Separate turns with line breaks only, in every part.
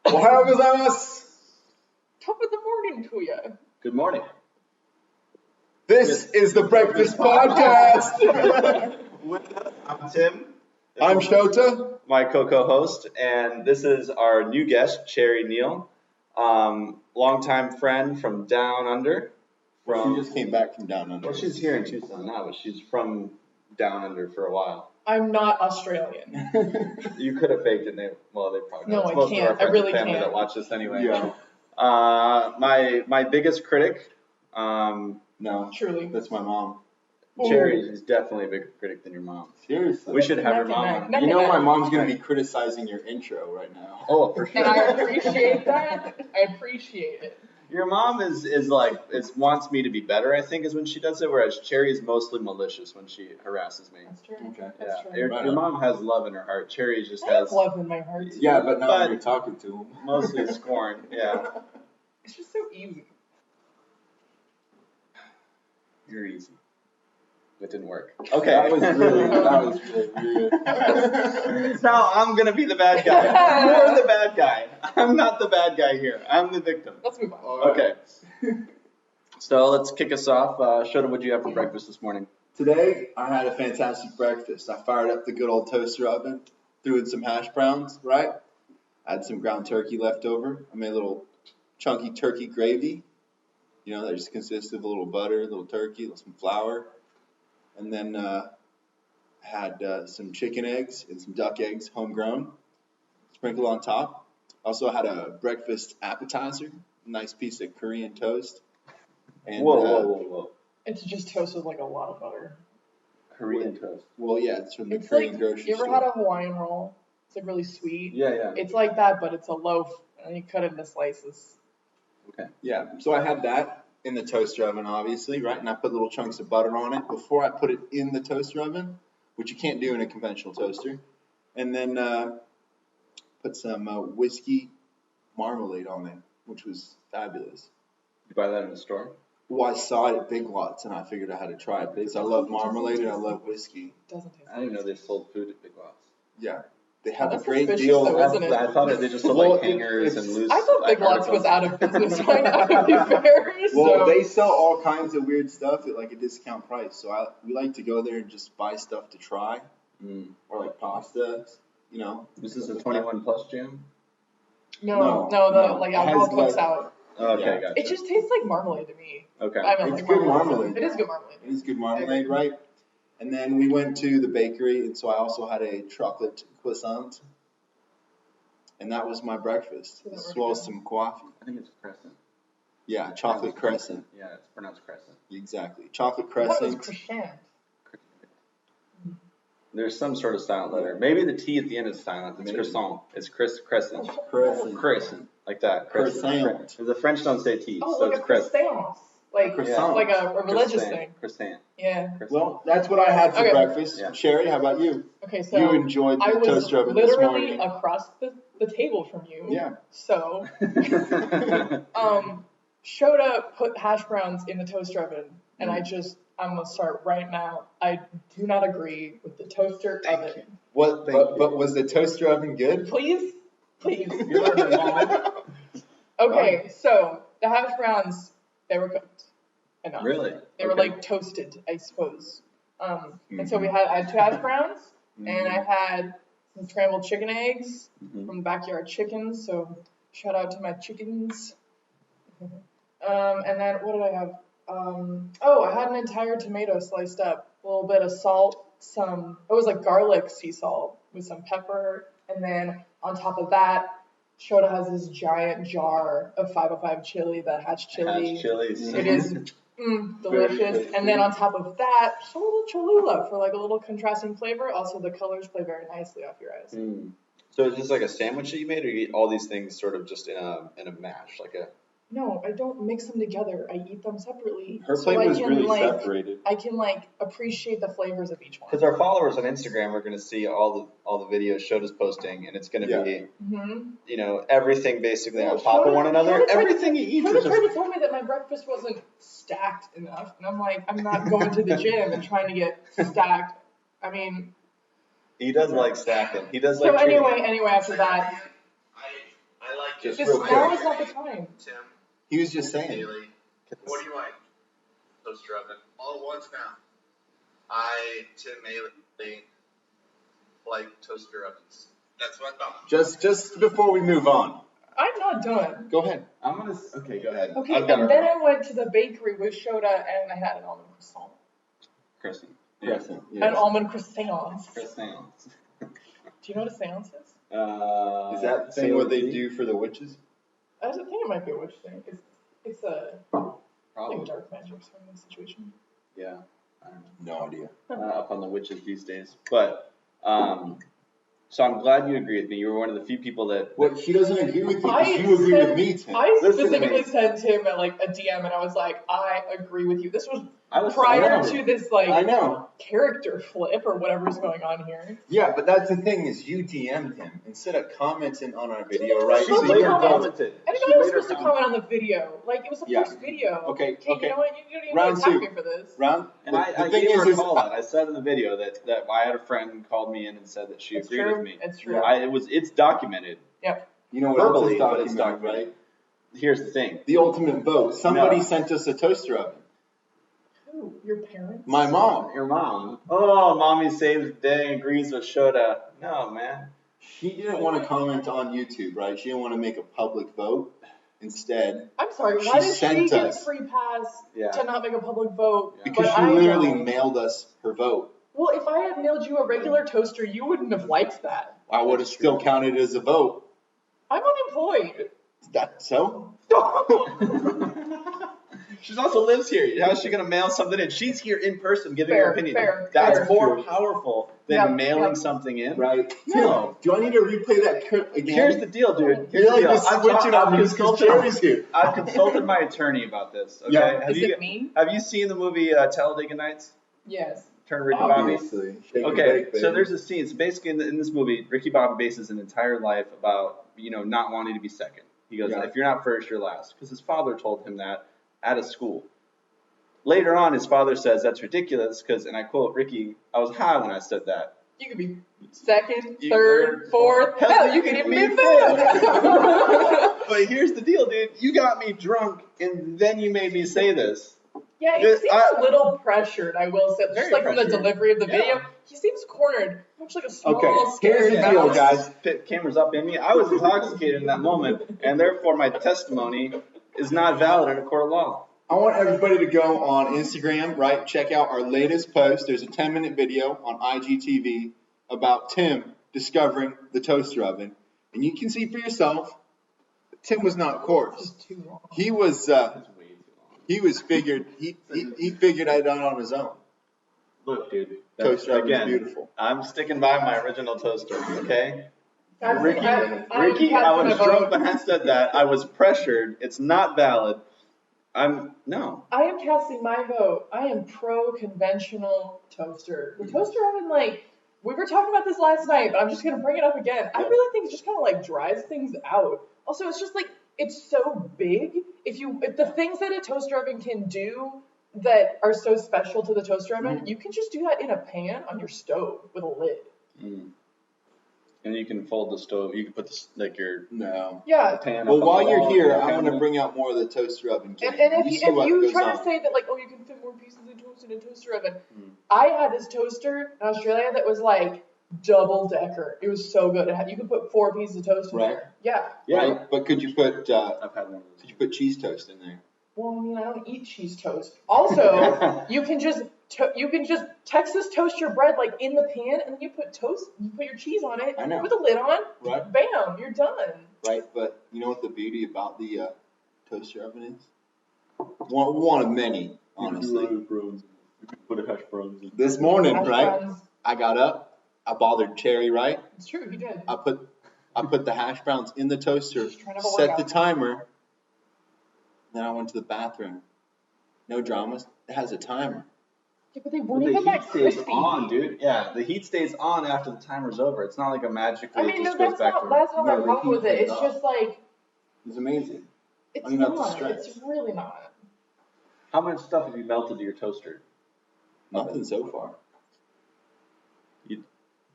Ohayou gozaimasu.
Top of the morning to you.
Good morning.
This is the Breakfast Podcast.
I'm Tim.
I'm Shota.
My co-host, and this is our new guest, Cherry Niel, longtime friend from down under.
She just came back from down under.
Well, she's here in Tucson now, but she's from down under for a while.
I'm not Australian.
You could have faked it. They probably
No,
know.
I
Most
can't.
of our friends
I really
and family
can't.
that watch this anyway.
Yeah.
My biggest critic.
No,
Truly.
that's my mom.
Cherry is definitely a bigger critic than your mom.
Seriously.
We should have her mom on.
You know my mom's going to be criticizing your intro right now.
Oh, for sure.
And I appreciate that. I appreciate it.
Your mom is wants me to be better, I think, is when she does it, whereas Cherry is mostly malicious when she harasses me.
That's true.
Okay.
That's
Yeah.
true.
Your mom has love in her heart. Cherry just
I have
has
love in my heart.
Yeah, but not when you're talking to him.
mostly scorn. Yeah.
It's just so easy.
You're easy. It didn't work.
That
Okay.
was really weird.
Now I'm going to be the bad guy. You're the bad guy. I'm not the bad guy here. I'm the victim.
Let's move on.
Okay. So let's kick us off. Shota, what did you have for breakfast this morning?
Today, I had a fantastic breakfast. I fired up the good old toaster oven, threw in some hash browns, right? I had some ground turkey left over. I made a little chunky turkey gravy. You know, that just consists of a little butter, a little turkey, some flour. And then had some chicken eggs and some duck eggs, homegrown, sprinkled on top. Also had a breakfast appetizer, a nice piece of Korean toast. And,
Whoa.
It's just toast with like a lot of butter.
Korean toast.
Well, yeah, it's from the
It's
Korean
like,
grocery
you ever
store.
had a Hawaiian roll? It's like really sweet.
Yeah.
It's like that, but it's a loaf, and you cut it into slices.
Okay.
Yeah, so I had that in the toaster oven, obviously, right? And I put little chunks of butter on it before I put it in the toaster oven, which you can't do in a conventional toaster. And then put some whiskey marmalade on it, which was fabulous.
You buy that in the store?
Well, I saw it at Big Lots, and I figured I had to try it because I love marmalade and I love whiskey.
Doesn't taste.
I didn't know they sold food at Big Lots.
Yeah, they have
That's
a great
suspicious
deal.
though, isn't it?
I thought they just sold
Well,
like hangers and loose.
I thought Big Lots was out of business right now, to be fair.
Well,
So.
they sell all kinds of weird stuff at like a discount price. So we like to go there and just buy stuff to try, or like pasta, you know.
This is a 21 plus jam?
No,
No.
like
It
alcohol
has,
cooks
like-
out.
Okay,
Yeah.
gotcha.
It just tastes like marmalade to me.
Okay.
I don't
It's
like
good marmalade.
It is good marmalade.
It is good marmalade, right? And then we went to the bakery, and so I also had a chocolate croissant. And that was my breakfast, as well as some coffee.
I think it's crescent.
Yeah, chocolate crescent.
Yeah, it's pronounced crescent.
Exactly. Chocolate
I thought it was
crescent.
croissant.
There's some sort of silent letter. Maybe the T at the end is silent. It's
Maybe.
croissant. It's crescent.
Crescent.
Crescent. Like that.
Croissant.
The French don't say T,
Oh,
so
like
it's
a
crescent.
croissant. Like,
Croissant.
like a religious
Croissant.
thing.
Croissant.
Yeah.
Croissant.
Well, that's what I had for
Okay.
breakfast.
Yeah.
Sherry, how about you?
Okay, so
You enjoyed
I
the
was
toaster oven this
literally
morning.
across the table from you.
Yeah.
So, Shota put hash browns in the toaster oven, and I'm gonna start right now. I do not agree with the toaster oven.
What? But was the toaster oven good?
Please.
You learned a moment.
Okay, so the hash browns, they were cooked enough.
Really?
They were
Okay.
like toasted, I suppose. And so I had 2 hash browns, and I had some scrambled chicken eggs from the backyard chickens. So shout out to my chickens. And then what did I have? I had an entire tomato sliced up, a little bit of salt, it was like garlic sea salt with some pepper, and then on top of that, Shota has this giant jar of 505 chili, the hatch chili.
Hatch chilies.
It is delicious. And then on top of that, just a little Cholula for like a little contrasting flavor. Also, the colors play very nicely off your eyes.
So is this like a sandwich that you made, or you eat all these things sort of just in a mash, like a?
No, I don't mix them together. I eat them separately.
Her
so
plate
I
was
can,
really
like,
separated.
I can like appreciate the flavors of each one.
Because our followers on Instagram are going to see all the videos Shota's posting, and it's going to be, you know, everything basically on top of one another. Everything you eat is
Shota
just.
tried to tell me that my breakfast wasn't stacked enough, and I'm like, I'm not going to the gym and trying to get stacked. I mean.
He does like stacking. He does
So
like.
anyway, after that.
I like
Just
This
real
now
quick.
is not the time.
Tim,
He was just saying.
Haley, what do you like? Toaster oven.
All at once now.
Tim, Haley, like toaster ovens.
That's what I thought.
Just before we move on,
I'm not done.
go ahead.
Okay, go ahead.
Okay,
I've got
and then I went to the bakery with Shota and I had an almond croissant.
Kristen.
Crescent.
An almond croissant.
Kristen.
Do you know what a seance is?
Is that the thing what they do for the witches?
I think it might be a witch thing. It's a
Probably.
dark magic sort of situation.
Yeah. I don't know.
No idea.
Up on the witches these days. But, so I'm glad you agree with me. You were one of the few people that.
What he doesn't agree with you because
I
you agree
said-
with me, Tim.
I
Listen to
specifically
me.
sent him at like a DM and I was like, I agree with you. This was
I was
prior
I know.
to this
I
like
know.
character flip or whatever's going on here.
Yeah, but that's the thing is you DM'd him instead of commenting on our video,
She
right?
supposed
She
to
later
comment.
commented.
I didn't
She
know I was
later
supposed to comment on the video. Like it was the
Yeah.
first video.
Okay,
You
okay.
know what? You don't even
Round
attack
two.
me for this.
Round.
And I
thing
gave her a
is
call out. I said in the video that I had a friend who called me in and said that she
It's
agreed
true.
with me.
It's true.
It's documented.
you know what else
verbally,
is
but it's
documented,
documented.
right?
Here's the thing.
The ultimate vote. Somebody
No.
sent us a toaster oven.
Who? Your parents?
My mom.
Your mom. Oh, mommy saves the day, agrees with Shota. No, man.
She didn't want to comment on YouTube, right? She didn't want to make a public vote. Instead,
I'm sorry.
She
Why did
sent
she get
us-
free pass
Yeah.
to not make a public vote?
because
but
she
I
literally
don't?
mailed us her vote.
Well, if I had mailed you a regular toaster, you wouldn't have liked that.
I would have still counted it as a vote.
I'm unemployed.
Is that so?
She also lives here. How is she going to mail something in? She's here in person giving
Fair,
her opinion.
fair,
That's
fair.
more powerful than
Yeah,
mailing
yeah.
something in.
Right?
No.
Do I need to replay that clip again?
Here's the deal, dude. Here's
You're
the
like
deal.
just switching
I've
on because
consulted-
Jerry's here.
I've consulted my attorney about this. Okay.
Yeah.
Is it me?
Have you seen the movie Talladega Nights?
Yes.
Turn Ricky Bobby.
Obviously. Shake and
Okay,
bake,
so
baby.
there's a scene. So basically, in this movie, Ricky Bobby bases an entire life about not wanting to be second. He goes,
Yeah.
if you're not first, you're last, because his father told him that at a school. Later on, his father says that's ridiculous because, and I quote, Ricky, I was high when I said that.
You could be second,
You-
third, fourth. Hell, you could even be fifth.
But here's the deal, dude. You got me drunk, and then you made me say this.
Yeah, he seems a little pressured, I will say. Just
Very
like from the
pressured.
delivery of the
Yeah.
video, he seems cornered. Much like a small,
Okay, here's
scared
the
mouse.
deal, guys.
Pit cameras up in me. I was intoxicated in that moment, and therefore my testimony is not valid in a court of law.
I want everybody to go on Instagram, right? Check out our latest post. There's a 10-minute video on IGTV about Tim discovering the toaster oven. And you can see for yourself, Tim was not coarse.
Just too long.
He was
That's way too long.
he figured it out on his own.
Look, dude.
Toaster oven is
Again,
beautiful.
I'm sticking by my original toaster, okay?
I'm
Ricky,
passing
I was
my
drunk
vote.
when I said that. I was pressured. It's not valid. No.
I am casting my vote. I am pro-conventional toaster. The toaster oven, like, we were talking about this last night, but I'm just going to bring it up again. I really think it just kind of, like, dries things out. Also, it's just, like, it's so big. If the things that a toaster oven can do that are so special to the toaster oven, you can just do that in a pan on your stove with a lid.
Mm. And you can fold the stove. You can put your
No.
Yeah.
pan
Well,
up on
while
the
you're
wall,
here,
your
I'm going to
cabinet.
bring out more of the toaster oven game.
And if
see what
you
goes
try
on.
to say that, like, oh, you can fit more pieces of toast in a toaster oven. I had this toaster in Australia that was, like, double decker. It was so good. You could put 4 pieces of toast in
Right.
there. Yeah.
Yeah.
Right? But could you put
I've had one of those.
cheese toast in there?
Well, I mean, I don't eat cheese toast. Also, you can just Texas toast your bread like in the pan, and then you put your cheese on it
I know.
with a lid on.
Right.
Bam, you're done.
Right, but you know what the beauty about the toaster oven is? One of many, honestly.
You could put a hash browns in.
This morning,
Hash
right?
browns.
I got up, I bothered Cherry, right?
It's true, he did.
I put the hash browns in the toaster,
Just trying to have a
set the
workout.
timer, then I went to the bathroom. No dramas. It has a timer.
Yeah, but they
But
weren't
the
even that
heat stays
crispy.
on, dude. Yeah, the heat stays on after the timer's over. It's not like a magically
I mean,
it
no,
just goes
that's
back
not
to.
my
No, the
problem with
heat
it. It's
stays
just like
It's amazing.
it's
I mean, not the
not.
stress.
It's really not.
How much stuff have you melted to your toaster?
Nothing so far.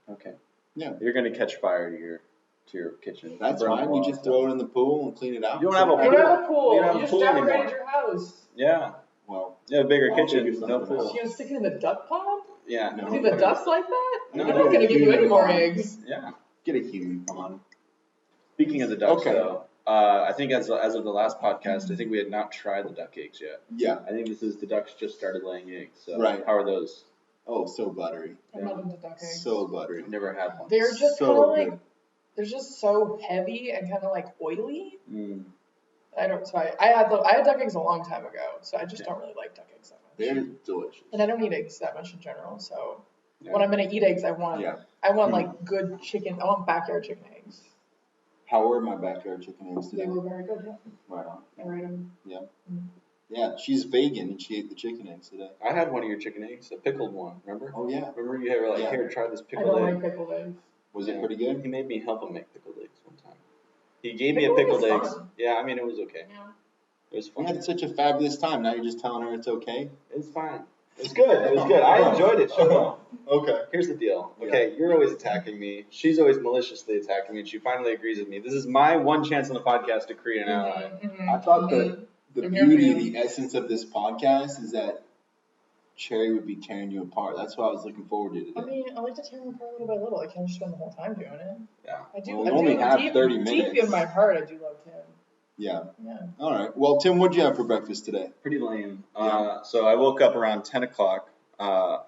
Okay.
Yeah.
You're gonna catch fire to your to your kitchen.
That's
Burn
fine. You just throw it in the pool and clean it out.
You don't have a
You don't have a pool.
You don't have a
just
pool
decorated
anymore.
your house.
Yeah.
Well,
You have a bigger
I'll
kitchen,
figure
no
something
pool.
You gonna stick it in the duck pond?
Yeah.
No.
You think the ducks like that?
No.
They're not gonna give you any more eggs.
Yeah.
get a human pond.
Speaking of the ducks,
Okay.
though, I think as of the last podcast, I think we had not tried the duck eggs yet.
Yeah.
I think the ducks just started laying eggs. So
Right.
how are those?
Oh, so buttery.
I'm not into duck eggs.
So buttery.
I've never had one.
They're just
So
kind of like,
good.
they're just so heavy and kind of like oily.
Mm.
I had duck eggs a long time ago, so I just don't really like duck eggs that much.
They're delicious.
And I don't eat eggs that much in general, so
Yeah.
when I'm gonna eat eggs, I want
Yeah.
like good chicken. I want backyard chicken eggs.
How were my backyard chicken eggs
They
today?
were very good. Yeah,
Right on.
I rate them.
Yeah, she's vegan and she ate the chicken eggs today.
I had one of your chicken eggs, a pickled one. Remember?
Oh yeah.
Remember you were like,
Yeah.
here, try this
I
pickled
don't
egg.
like pickled eggs.
Was it
Yeah.
pretty good?
He made me help him make pickled eggs one time. He gave me a
Pickled
pickled
eggs
eggs.
fun.
Yeah, I mean it was okay.
Yeah.
It was
We
fun.
had such a fabulous time. Now you're just telling her it's okay?
It's fine. It's good. It was good. I enjoyed it. Shut up.
Okay.
Here's the deal. Okay, you're always attacking me. She's always maliciously attacking me, and she finally agrees with me. This is my one chance on the podcast to create an ally.
Mm-hmm.
I thought the
Mhm.
beauty, the essence of this podcast is that Cherry would be tearing you apart. That's what I was looking forward to
I
today.
mean, I like to tear them apart little by little. I can't just spend the whole time doing it.
Yeah.
I do.
Well, we
I
only
do
have
deep,
30
deep
minutes.
in my heart, I do love Tim.
Yeah.
Yeah.
All right. Well, Tim, what'd you have for breakfast today?
Pretty lame.
Yeah.
So I woke up around 10 o'clock.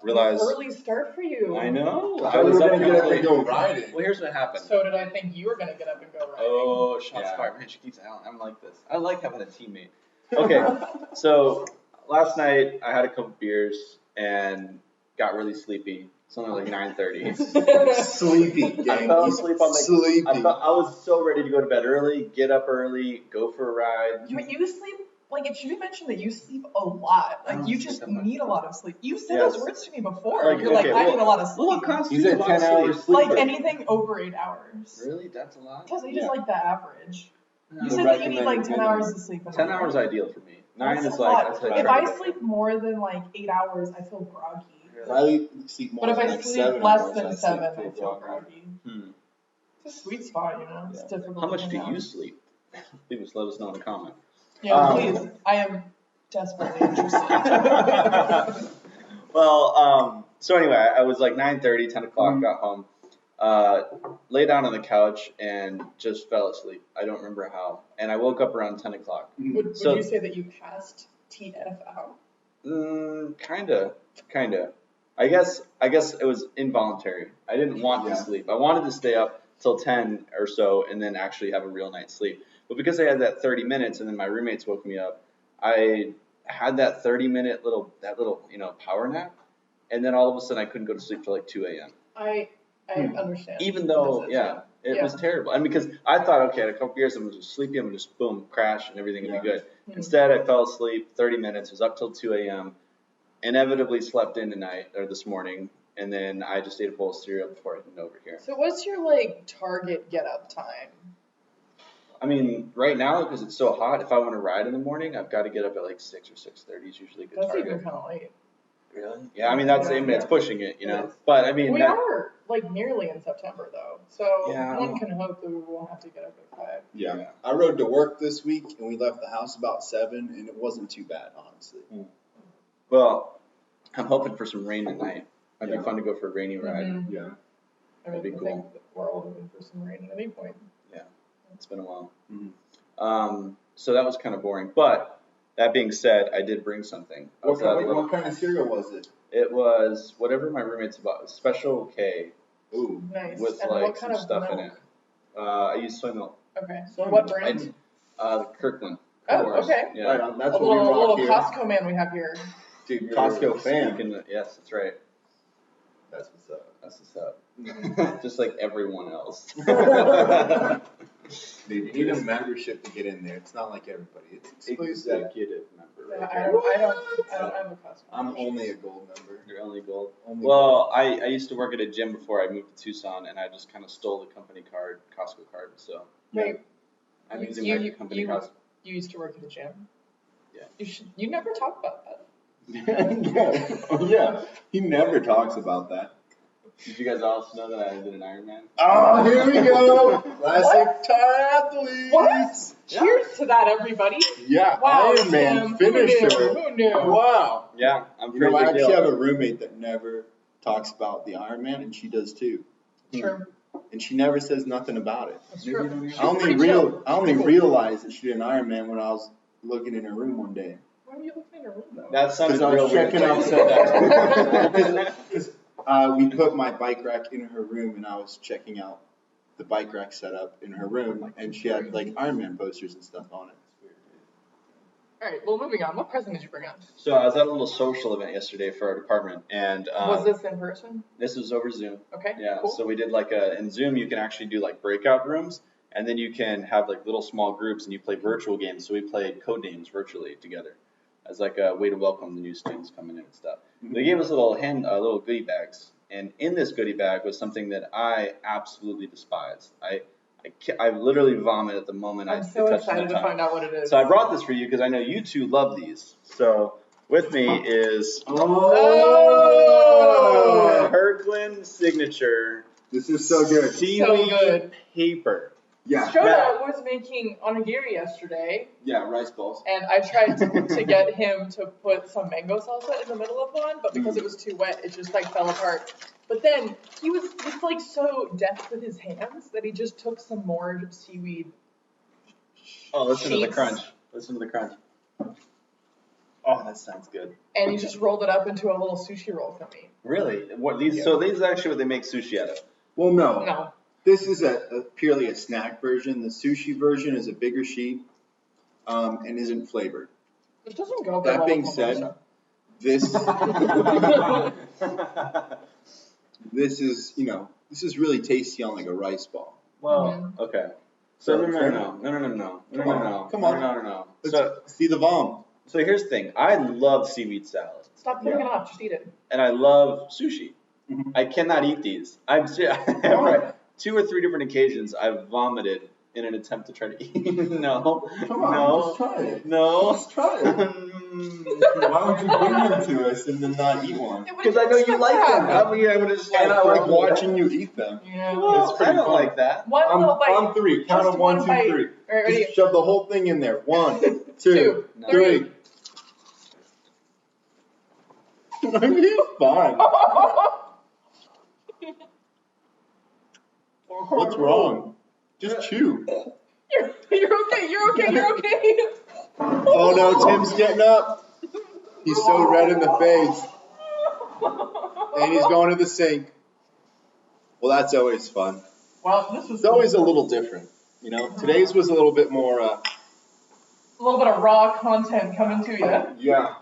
Realized.
Early start for you.
I know.
I
I
thought
was
you were
up
gonna get up
late.
and go riding.
Well, here's what happened.
So did I think you were gonna get up and go riding?
Oh, shots
Yeah.
fired. Man, she keeps out. I'm like this. I like having a teammate. Okay, so last night I had a couple beers and got really sleepy. It's only like 9:30.
Sleepy.
I
Gang.
fell asleep on the.
Sleepy.
I was so ready to go to bed early, get up early, go for a ride.
You sleep, like, it should be mentioned that you sleep a lot.
I
Like,
don't
you
sleep
just
that much.
need a lot of sleep. You've said
Yes.
those words to me before.
Like,
You're like,
okay,
I
well-
need a lot of sleep.
What constitutes
He's
a
a
lot of
10-hour
sleep?
sleeper.
Like, anything over 8 hours.
Really? That's a lot?
Because I just
Yeah.
like the average. You
No.
said that you need like 10 hours of sleep. in a
10
week.
hours ideal for me. 9
That's
is
a
like,
lot.
that's like
If I sleep more than like 8 hours, I feel groggy.
I sleep more
But if
than
I
like
sleep
7
less
hours,
than
I
7, I
feel
feel
groggy.
groggy. It's a sweet spot, you know. It's
Yeah.
difficult.
How much
to
do
hang
you
out.
sleep? Please let us know in the comment.
Yeah, please. I am desperately interested.
Well, so anyway, I was like 9:30, 10 o'clock, got home, lay down on the couch and just fell asleep. I don't remember how. And I woke up around 10 o'clock.
Would
So-
you say that you passed TF out?
Kinda. I guess it was involuntary. I didn't want
Yeah.
to sleep. I wanted to stay up till 10 or so and then actually have a real night's sleep. But because I had that 30 minutes and then my roommates woke me up, I had that 30-minute little power nap. And then all of a sudden I couldn't go to sleep till like 2 a.m.
I understand.
Even
what
though,
this is,
yeah, it
Yeah.
was terrible. And because I thought, okay, in a couple years I'm just sleepy, I'm gonna just boom, crash and everything will be good.
Mhm.
Instead, I fell asleep 30 minutes, was up till 2 a.m., inevitably slept in this morning, and then I just ate a bowl of cereal before I went over here.
So what's your like target get up time?
I mean, right now, because it's so hot, if I want to ride in the morning, I've got to get up at like 6 or 6:30 is usually a good
That's
target.
even kind of late.
Really? Yeah, I mean, that's it's pushing it, you
It
know.
is.
But I mean,
We
that,
are like nearly in September though, so
Yeah.
one can hope that we won't have to get up at 5.
Yeah. I rode to work this week and we left the house about 7 and it wasn't too bad, honestly.
well, I'm hoping for some rain tonight. It'd
Yeah.
be fun to go for a rainy ride.
Mhm.
Yeah.
I mean,
That'd be
I
cool.
think that we're all hoping for some rain at any point.
It's been a while.
Mhm.
So that was kind of boring. But that being said, I did bring something. I was at a little-
What kind of cereal was it?
It was whatever my roommate's about. Special K
Ooh.
Nice.
with
And
like
what
some
kind of
stuff
milk?
in it. I used soy milk.
Okay.
Soy
What
milk.
brand?
Kirkland.
Oh,
Of course.
okay.
Yeah.
Right on. That's
A
what we
little
rock here.
Costco man we have here.
Dude,
You're
Costco fan.
speaking- yes, that's right.
That's what's up.
That's what's up. Just like everyone else.
Dude, you need a membership to get in there. It's not like everybody. It's exclusive.
Executive member.
Yeah,
Right
I
there.
don't have a Costco.
I'm only a gold member.
You're only gold.
Only
Well, I used to work at a gym before I moved to Tucson, and I just kind of stole the company card, Costco card. So
Wait,
I'm
You-
using
you-
my company
you-
Costco.
you used to work at a gym?
Yeah.
You never talk about that.
yeah. Oh, yeah. He never talks about that.
Did you guys also know that I did an Ironman?
Oh, here we go. Classic triathletes.
What? Cheers to that, everybody.
Yeah,
Wow,
Iron Man
Tim,
finisher.
Who knew?
Wow.
Yeah, I'm
You know,
pretty
I
big
actually have
deal.
a roommate that never talks about the Iron Man, and she does too.
True.
And she never says nothing about it.
That's true.
I only realized that she did an Iron Man when I was looking in her room one day.
Why were you looking in her room though?
That sounded
Because I
real
was
weird.
checking out
that.
Because we put my bike rack in her room, and I was checking out the bike rack setup in her room, and she had like Iron Man posters and stuff on it.
All right. Well, moving on. What present did you bring up?
So I was at a little social event yesterday for our department, and
Was this in person?
this was over Zoom.
Okay.
Yeah,
Cool.
so we did like in Zoom you can actually do like breakout rooms, and then you can have like little small groups and you play virtual games. So we played code names virtually together as like a way to welcome the new students coming in and stuff. They gave us little goodie bags, and in this goodie bag was something that I absolutely despise. I literally vomit at the moment
I'm
I
so
touch
excited to find out what it is.
So I brought this for you because I know you two love these. So with me is
Oh!
Kirkland signature
This is so good.
seaweed
good.
paper.
Yeah.
Shoda was making onigiri yesterday,
Yeah, rice balls.
and I tried to get him to put some mango salsa in the middle of one, but because it was too wet, it just like fell apart. But then he's like so deft with his hands that he just took some more seaweed.
Oh, listen to the
Sheets.
crunch. Listen to the crunch. Oh, that sounds good.
And he just rolled it up into a little sushi roll for me.
Really? What these?
Yeah.
So these are actually what they make sushi out of.
Well, no.
No.
This is purely a snack version. The sushi version is a bigger sheet and isn't flavored.
It doesn't go
That
well
being
with
said,
mimosa.
this this is really tasty on like a rice ball.
Well, okay. So no.
Come on.
No.
Let's
So
see the vom.
here's the thing. I love seaweed salad,
Stop putting it off, just eat it.
and I love sushi.
Mhm.
I cannot eat these.
Why?
2 or 3 different occasions I've vomited in an attempt to try to eat. No.
Come on,
No.
just try it.
No.
Just try it. Why would you bring them to us and then not eat one?
Because I know you like them. I would have just like.
And I like watching you eat them.
Yeah.
Well,
It's pretty
I don't
fun.
like that.
One little bite.
On three. Count
Just
of 1,
one
2,
bite.
3.
All right, ready?
Just shove the whole thing in there. 1, 2,
No.
3. It's fine. What's wrong? Just chew.
You're okay.
Oh no, Tim's getting up. He's so red in the face. And he's going to the sink. Well, that's always fun.
Well, this was
It's always a little different. You know, today's was a little bit more,
a little bit of raw content coming to you.
yeah.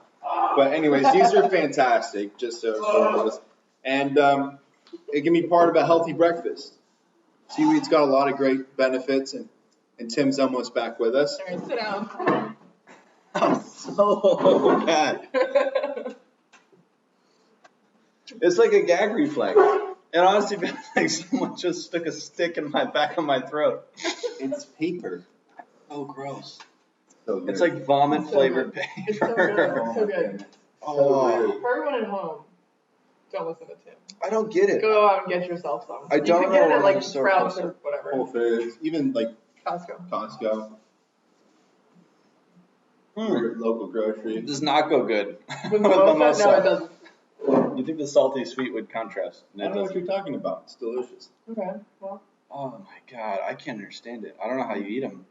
But anyways, these are fantastic, just so everyone knows. And it can be part of a healthy breakfast. Seaweed's got a lot of great benefits, and Tim's almost back with us.
All right, sit down.
I'm so bad. It's like a gag reflex. It honestly feels like someone just stuck a stick in my back of my throat.
It's paper.
Oh, gross.
So good.
It's like vomit flavored
It's so good.
paper.
It's so good.
Oh,
For everyone at home, don't listen to Tim.
I don't get it.
Go out and get yourself some.
I
You
don't
can get it
know
at like
why it's so
Sprouts
close.
or whatever.
Whole Foods, even like
Costco.
Costco,
Hmm.
your local grocery.
It does not go good
With mimosa? No, it doesn't.
You think the salty sweet would contrast?
I don't know what you're talking about. It's delicious.
Okay, well.
Oh my god, I can't understand it. I don't know how you eat them.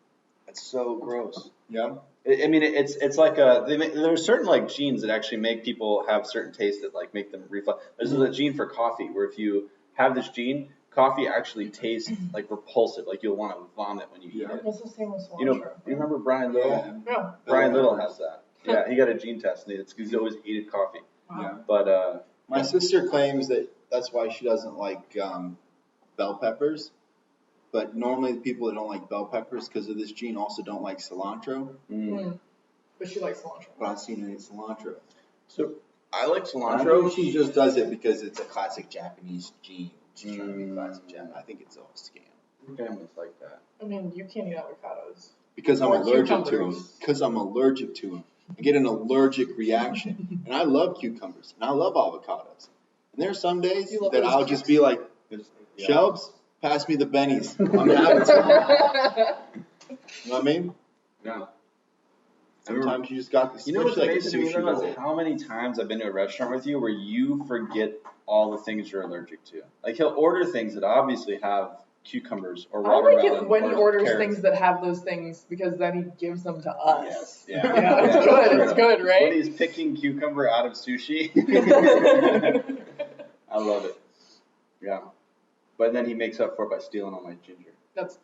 It's so gross.
Yeah.
I mean, it's like there's certain like genes that actually make people have certain tastes that like make them reflux. There's a gene for coffee where if you have this gene, coffee actually tastes like repulsive. Like you'll want to vomit when you eat
Yeah.
it.
It's the same with cilantro.
You know, you remember Brian Little?
Yeah.
Brian Little has that. Yeah, he got a gene test and it's because he always hated coffee.
Yeah.
But
My sister claims that that's why she doesn't like bell peppers. But normally the people that don't like bell peppers because of this gene also don't like cilantro.
But she likes cilantro.
But I've seen her eat cilantro.
so I like
I
cilantro.
think she just does it because it's a classic Japanese gene. She's trying to be classic Japanese. I think it's all a scam.
Families like that.
I mean, you can't eat avocados.
Because I'm
Or
allergic to them.
cucumbers.
Because I'm allergic to them. I get an allergic reaction. And I love cucumbers. And I love avocados. And there's some days
You love
that
those
I'll just
chips.
be like, Shelbs, pass me the bennies. I'm having some. You know what I mean?
Yeah.
Sometimes you just got this.
You know what's
like a
amazing to me
sushi
though
roll.
is how many times I've been to a restaurant with you where you forget all the things you're allergic to. Like he'll order things that obviously have cucumbers or
I like
watermelon
it when he
or
orders
carrots.
things that have those things because then he gives them to us.
Yes, yeah.
Yeah, it's
Yeah,
good.
true.
It's good,
When
right?
he's picking cucumber out of sushi. I love it. Yeah. But then he makes up for it by stealing all my ginger.
That's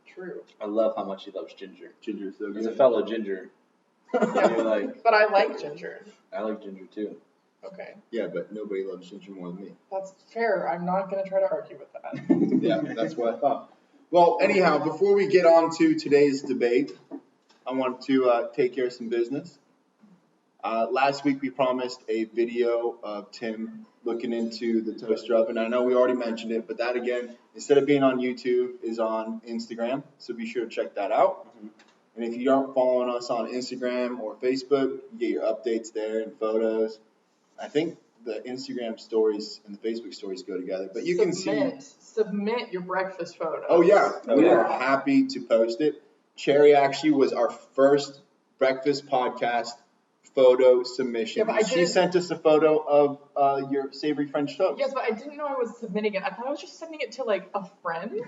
true.
I love how much he loves ginger.
Ginger's so
As a
good.
fellow ginger, you're like,
But I like ginger.
I like ginger too.
Okay,
Yeah, but nobody loves ginger more than me.
that's fair. I'm not gonna try to argue with that.
Yeah, that's what I thought. Well, anyhow, before we get on to today's debate, I want to take care of some business. Last week we promised a video of Tim looking into the toaster oven. I know we already mentioned it, but that again, instead of being on YouTube, is on Instagram. So be sure to check that out. And if you aren't following us on Instagram or Facebook, you get your updates there and photos. I think the Instagram stories and the Facebook stories go together, but you can see.
Submit your breakfast photo.
Oh yeah, we
yeah.
are happy to post it. Cherry actually was our first breakfast podcast photo submission.
Yeah, but I
She
didn't-
sent us a photo of your savory French toast.
Yes, but I didn't know I was submitting it. I thought I was just sending it to like a friend.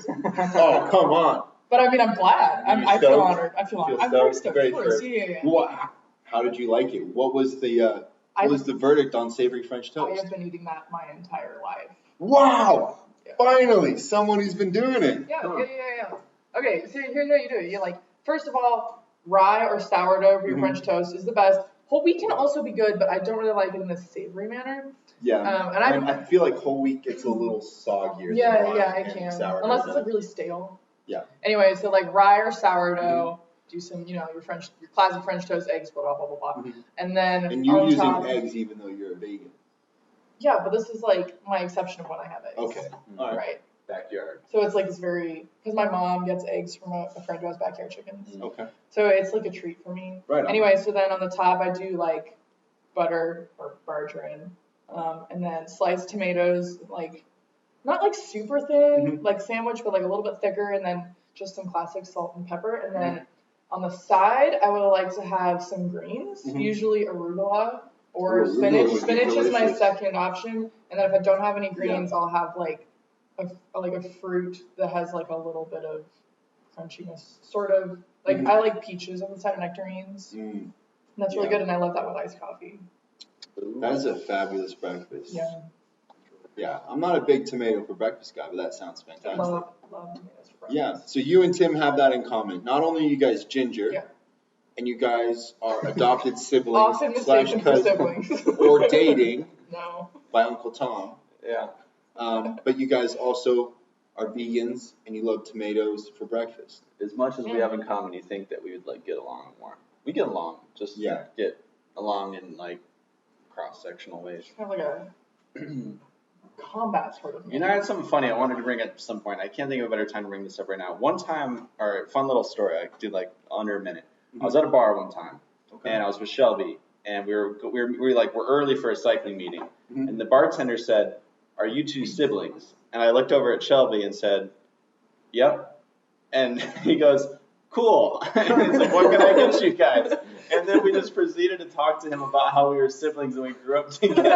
Oh come on.
But I mean, I'm glad.
You
I feel
stoked?
honored. I feel honored.
Feel
I'm very
stoked?
stoked.
Very
Of course.
stoked.
Yeah.
What? How did you like it? What was the verdict on savory French
I
toast?
have been eating that my entire life.
Wow!
Yeah.
Finally, someone who's been doing it.
Yeah,
Huh.
yeah. Okay, so here's how you do it. You like, first of all, rye or sourdough for your
Mhm.
French toast is the best. Whole wheat can also be good, but I don't really like it in the savory manner.
Yeah.
And
I feel like whole wheat gets a little soggier. than
Yeah,
rye
it
and
can.
sourdough
Unless it's
does.
like really stale.
Yeah.
Anyway, so like rye or sourdough, do some, your classic French toast, eggs, blah, blah, blah, blah, blah.
Mhm.
And then
And you're
on
using
top,
eggs even though you're a vegan.
Yeah, but this is like my exception of when I have eggs.
Okay. All right.
Right.
Backyard.
So it's like this because my mom gets eggs from a friend who has backyard chickens.
Okay.
So it's like a treat for me.
Right on.
Anyway, so then on the top I do like butter or margarine, and then sliced tomatoes, like not like super thin, like sandwich, but like a little bit thicker, and then just some classic salt and pepper. And then on the side, I would like to have some greens, usually arugula or
Ooh, arugula
spinach.
would be
Spinach is my
delicious.
second option, and then if I don't have any greens, I'll have like a fruit that has like a little bit of crunchiness, sort of. Like I like peaches on the side of nectarines.
Mm.
And that's really
Yeah.
good, and I love that with iced coffee.
That is a fabulous breakfast.
Yeah,
Yeah. I'm not a big tomato for breakfast guy, but that sounds fantastic.
love tomatoes for breakfast.
Yeah. So you and Tim have that in common. Not only are you guys ginger,
Yeah.
and you guys are adopted siblings
Often
slash
mistaken for
cousins
siblings.
or dating
No.
by Uncle Tom.
Yeah.
But you guys also are vegans and you love tomatoes for breakfast.
As much as we have in common, you think that we would like get along more. We get along, just
Yeah.
get along in like cross-sectional ways.
Kind of like a combat sort of.
You know, I had something funny I wanted to bring up at some point. I can't think of a better time to bring this up right now. One time, or fun little story, I did like under a minute. I was at a bar one time, and I was with Shelby, and we were early for a cycling meeting, and the bartender said, "Are you two siblings?" And I looked over at Shelby and said, "Yep." And he goes, "Cool." And he's like, "What can I get you guys?" And then we just proceeded to talk to him about how we were siblings and we grew up together.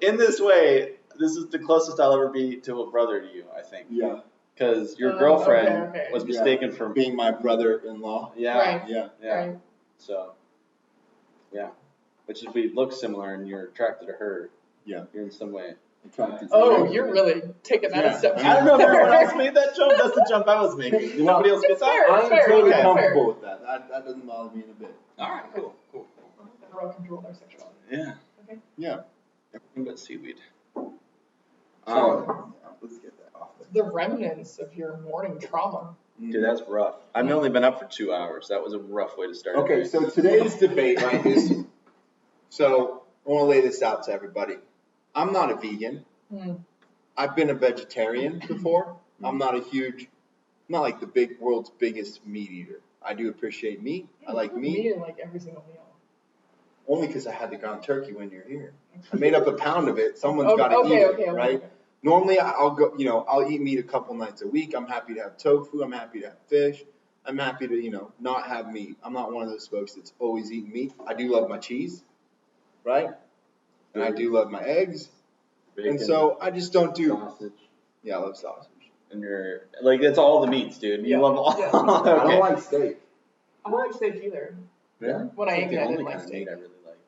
In this way, this is the closest I'll ever be to a brother to you, I think.
Yeah.
Because your girlfriend
okay.
was mistaken for
Being my brother-in-law.
Yeah.
Right.
Yeah.
Yeah.
Right.
So, yeah. Which is, we look similar and you're attracted to her.
Yeah.
You're in some way.
Attracted to
Oh,
me.
you're really taking that
Yeah.
a step.
I don't know if everyone else made that jump. That's the jump I was making. Did nobody else get
It's
that?
fair.
I'm
fair,
totally
okay,
comfortable
fair.
with that. That doesn't bother me in a bit.
All right. Cool. Cool.
We're all control their sexuality.
Yeah.
Okay.
Yeah.
Everything but seaweed.
So, let's get that off.
The remnants of your morning trauma.
Dude, that's rough. I've only been up for 2 hours. That was a rough way to start. a
Okay,
day.
so today's debate, right, is, so I want to lay this out to everybody. I'm not a vegan.
Mm.
I've been a vegetarian before. I'm not like the world's biggest meat eater. I do appreciate meat. I like meat.
Meat in like every single meal.
Only because I had the ground turkey when you're here. I made up a pound of it. Someone's got to eat it, right?
Okay.
Normally, I'll go, I'll eat meat a couple nights a week. I'm happy to have tofu. I'm happy to have fish. I'm happy to, not have meat. I'm not one of those folks that's always eating meat. I do love my cheese, right? And I do love my eggs.
Bacon,
and so I just don't do.
Sausage.
Yeah, I love sausage.
And you're like, that's all the meats, dude. You love all.
Yeah.
Okay.
I don't like steak.
I don't like steak either.
Yeah.
When I ate
the
it, I
only
didn't
kind
like
of meat
steak.
I really like.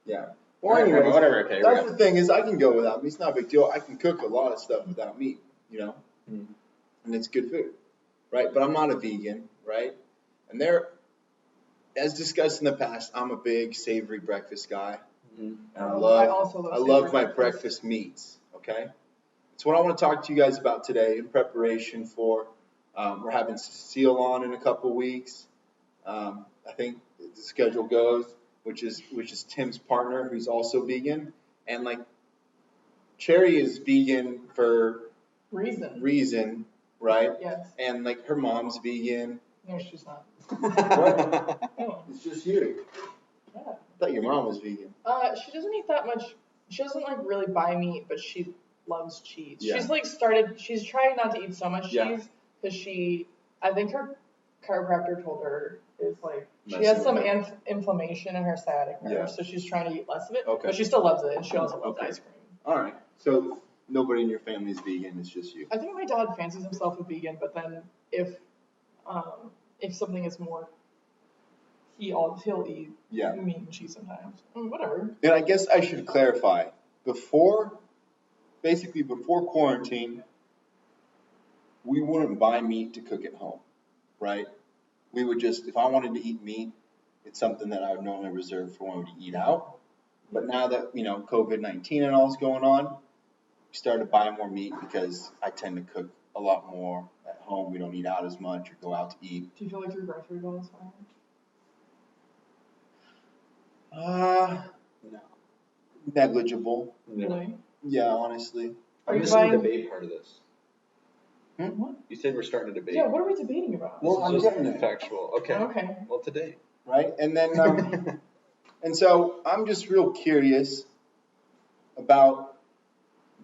Yeah. Well,
Alright,
anyways,
whatever. Okay,
that's the thing is I can go without meat. It's not a big deal. I can cook a lot of stuff without meat, and it's good food, right? But I'm not a vegan, right? And as discussed in the past, I'm a big savory breakfast guy. And I love my breakfast meats, okay? It's what I want to talk to you guys about today in preparation for, we're having Cecile on in a couple weeks. I think the schedule goes, which is Tim's partner, who's also vegan. And like, Cherry is vegan for reason, right?
Yes.
And like her mom's vegan.
No, she's not.
What?
No.
It's just you.
Yeah.
I thought your mom was vegan.
She doesn't eat that much. She doesn't like really buy meat, but she loves cheese.
Yeah.
She's trying not to eat so much
Yeah.
cheese because I think her chiropractor told her is like, she
Messing
has some
with it.
inflammation in her sciatic nerve,
Yeah.
so she's trying to eat less of it.
Okay.
But she still loves it, and she also loves
Okay.
ice cream.
All right. So nobody in your family is vegan. It's just you.
I think my dad fancies himself a vegan, but then if something is more, he'll eat
Yeah.
meat and cheese sometimes. Whatever.
And I guess I should clarify. Before quarantine, we wouldn't buy meat to cook at home, right? We would just, if I wanted to eat meat, it's something that I would normally reserve for when we eat out. But now that, COVID-19 and all is going on, we started buying more meat because I tend to cook a lot more at home. We don't eat out as much or go out to eat.
Do you feel like your grocery bill is fine?
No. Negligible.
Really?
Yeah, honestly.
Are
I'm
you
missing the
buying?
debate part of this.
What?
You said we're starting a debate.
Yeah, what are we debating about?
Well,
This
I'm
is just
getting it.
factual. Okay.
Okay.
Well, today.
Right? And then, and so I'm just real curious about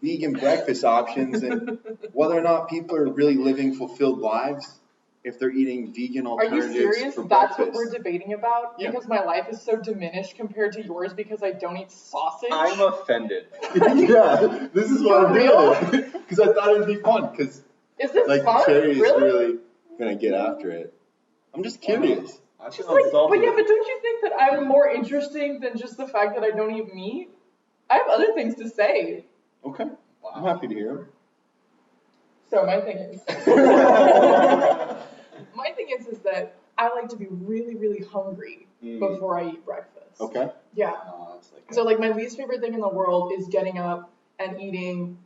vegan breakfast options and whether or not people are really living fulfilled lives if they're eating vegan
Are you
alternatives
serious?
for
That's
breakfast.
what we're debating about?
Yeah.
Because my life is so diminished compared to yours because I don't eat sausage?
I'm offended.
Yeah, this is why I'm
For real?
doing it. Because I thought it'd be fun. Because
Is this
like
fun?
Cherry's
Really?
really gonna get after it. I'm just curious.
I
Just
feel
like,
insulted.
but don't you think that I'm more interesting than just the fact that I don't eat meat? I have other things to say.
Okay, I'm happy to hear 'em.
So my thing is, that I like to be really, really hungry before I eat breakfast.
Okay.
Yeah.
It's like
So like my least favorite thing in the world is getting up and eating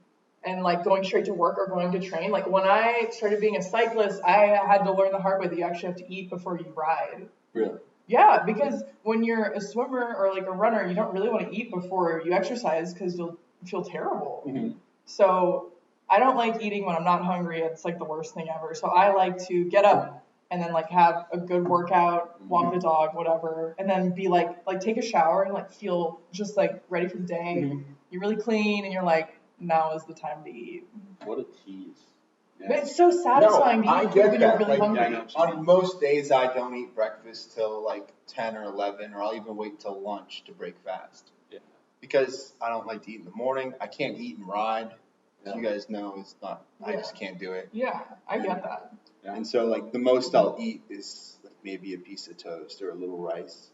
and like going straight to work or going to train. Like when I started being a cyclist, I had to learn the hard way that you actually have to eat before you ride.
Really?
Yeah, because when you're a swimmer or like a runner, you don't really want to eat before you exercise because you'll feel terrible.
Mm-hmm.
So I don't like eating when I'm not hungry. It's like the worst thing ever. So I like to get up and then like have a good workout, walk the dog, whatever, and then be like take a shower and like feel just like ready for the day.
Mm-hmm.
You're really clean and you're like, now is the time to eat.
what a tease.
But it's so satisfying to
I
eat
get
food when you're
that.
really
Like,
hungry.
yeah, I know what you mean.
On most days, I don't eat breakfast till like 10 or 11, or I'll even wait till lunch to break fast.
Yeah.
Because I don't like to eat in the morning. I can't eat and ride. As
Yeah.
you guys know, it's not. I
Yeah.
just can't do it.
Yeah, I get that.
Yeah.
And so like the most I'll eat is like maybe a piece of toast or a little rice,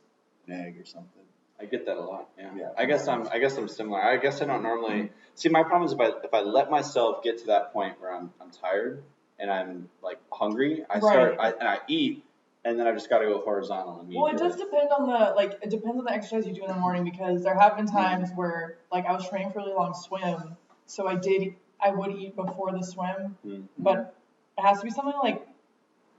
an egg or something.
I get that a lot. Yeah.
Yeah.
I guess I'm similar. I guess I don't normally see. My problem is if I let myself get to that point where I'm tired and I'm like hungry, I eat, and then I just got to go horizontal and eat.
Well, it does depend on the exercise you do in the morning because there have been times where like I was training for a really long swim, so I would eat before the swim, but it has to be something like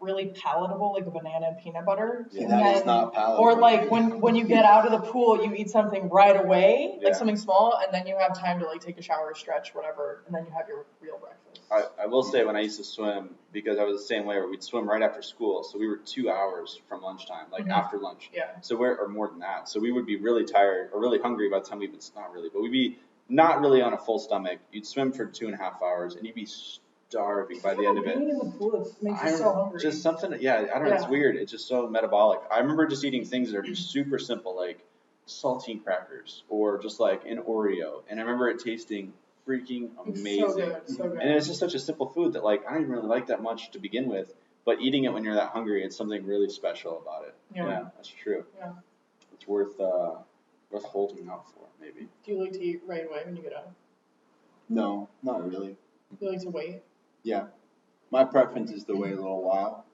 really palatable, like a banana and peanut butter.
Yeah, that is not palatable.
Or like when you get out of the pool, you eat something right away,
Yeah.
like something small, and then you have time to like take a shower, stretch, whatever, and then you have your real breakfast.
I will say when I used to swim, because I was the same way where we'd swim right after school, so we were 2 hours from lunchtime, like after lunch.
Yeah.
So or more than that. So we would be really tired or really hungry by the time not really, but we'd be not really on a full stomach. You'd swim for 2.5 hours and you'd be starving by the end of it.
Being in the pool makes you so hungry.
Just something, I don't know, it's weird. It's just so metabolic. I remember just eating things that are just super simple, like saltine crackers or just like an Oreo. And I remember it tasting freaking amazing.
So good.
And it's just such a simple food that like I don't even really like that much to begin with. But eating it when you're that hungry, it's something really special about it. Yeah, that's true.
Yeah.
It's worth holding out for, maybe.
Do you like to eat right away when you get up?
No, not really.
You like to wait?
Yeah. My preference is to wait a little while.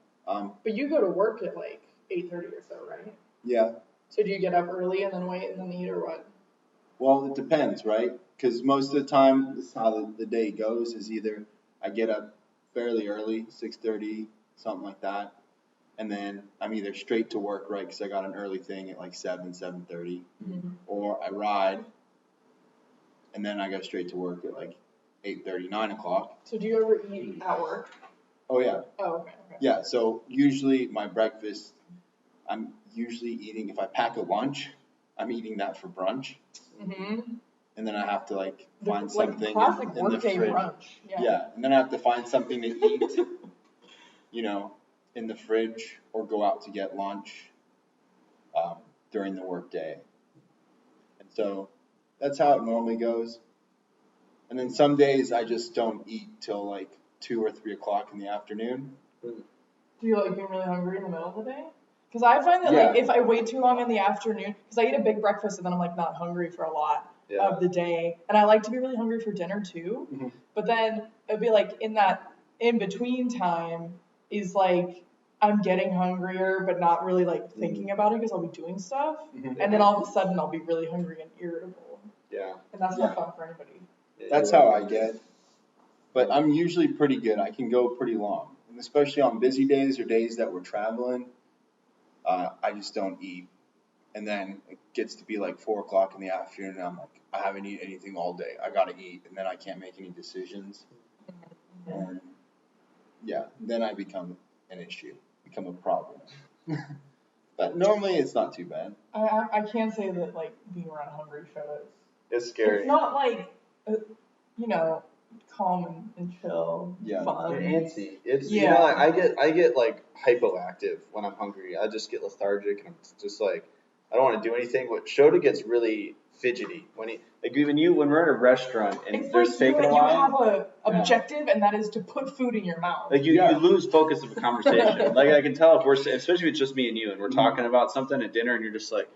But you go to work at like 8:30 or so, right?
Yeah.
So do you get up early and then wait and then eat or what?
Well, it depends, right? Because most of the time, this is how the day goes, is either I get up fairly early, 6:30, something like that, and then I'm either straight to work, right, because I got an early thing at like 7:30, or I ride, and then I go straight to work at like 8:30, 9 o'clock.
So do you ever eat at work?
Oh, yeah.
Oh, okay.
Yeah, so usually my breakfast, I'm usually eating, if I pack a lunch, I'm eating that for brunch.
Mm-hmm.
And then I have to like find something
classic
in the
workday
fridge.
brunch.
Yeah, and then I have to find something to eat, in the fridge or go out to get lunch during the workday. And so that's how it normally goes. And then some days I just don't eat till like 2 or 3 o'clock in the afternoon.
Do you like being really hungry in the middle of the day? Because I find that like if I wait too long in the afternoon, because I eat a big breakfast and then I'm like not hungry for a lot of the day, and I like to be really hungry for dinner too.
Mm-hmm.
But then it'd be like in that in between time is like I'm getting hungrier, but not really like thinking about it because I'll be doing stuff, and then all of a sudden I'll be really hungry and irritable.
Yeah.
And that's not fun for anybody.
That's how I get. But I'm usually pretty good. I can go pretty long, and especially on busy days or days that we're traveling. I just don't eat. And then it gets to be like 4 o'clock in the afternoon and I'm like, I haven't eaten anything all day. I got to eat. And then I can't make any decisions. And then I become an issue, become a problem. But normally it's not too bad.
I can't say that like being around hungry shows.
It's scary.
It's not like, calm and chill, fun.
You're antsy. It's I get like hypoactive when I'm hungry. I just get lethargic and I'm just like I don't want to do anything. But Shota gets really fidgety when when we're in a restaurant and
it's
there's
like
taking a while.
You have a objective and that is to put food in your mouth.
Like you lose focus of a conversation. Like I can tell especially if it's just me and you and we're talking about something at dinner and you're just like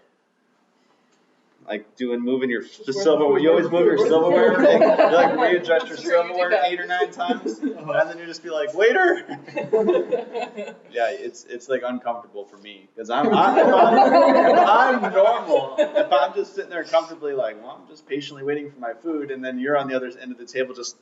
moving your silverware. You always move your silverware. You like readjust your silverware 8 or 9 times, and then you just be like, waiter. Yeah, it's like uncomfortable for me because I'm normal. If I'm just sitting there comfortably, like, well, I'm just patiently waiting for my food, and then you're on the other end of the table, just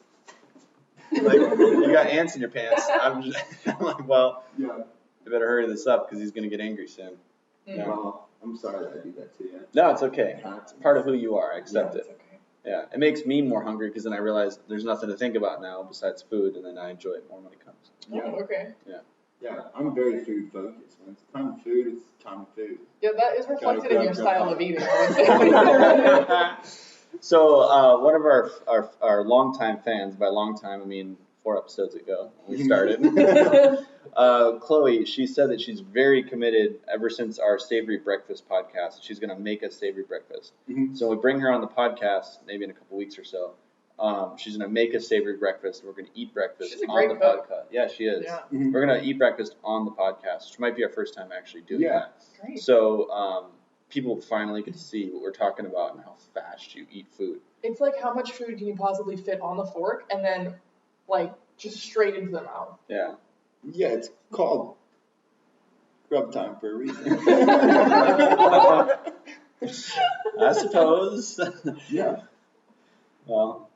like you got ants in your pants. I'm like, well, I better hurry this up because he's gonna get angry soon.
Yeah. Well, I'm sorry that I do that to you.
No, it's okay. It's part of who you are. I accept it.
Okay.
Yeah, it makes me more hungry because then I realize there's nothing to think about now besides food, and then I enjoy it more when it comes.
Oh, okay.
Yeah, I'm very food focused. When it's time for food, it's time for food.
Yeah, that is reflected in your style of eating. I would say.
So one of our longtime fans, by long time I mean 4 episodes ago when we started, Chloe, she said that she's very committed ever since our Savory Breakfast podcast. She's going to make a savory breakfast. Mm-hmm. So we bring her on the podcast maybe in a couple weeks or so. She's going to make a savory breakfast. We're going to eat breakfast on the podcast. Yeah, she is. Yeah. Mm-hmm. We're going to eat breakfast on the podcast, which might be our first time actually doing that.
Great.
So people finally get to see what we're talking about and how fast you eat food.
It's like how much food can you possibly fit on the fork and then like just straight into the mouth.
Yeah.
Yeah, it's called grub time for a reason.
I suppose.
Yeah.
Well,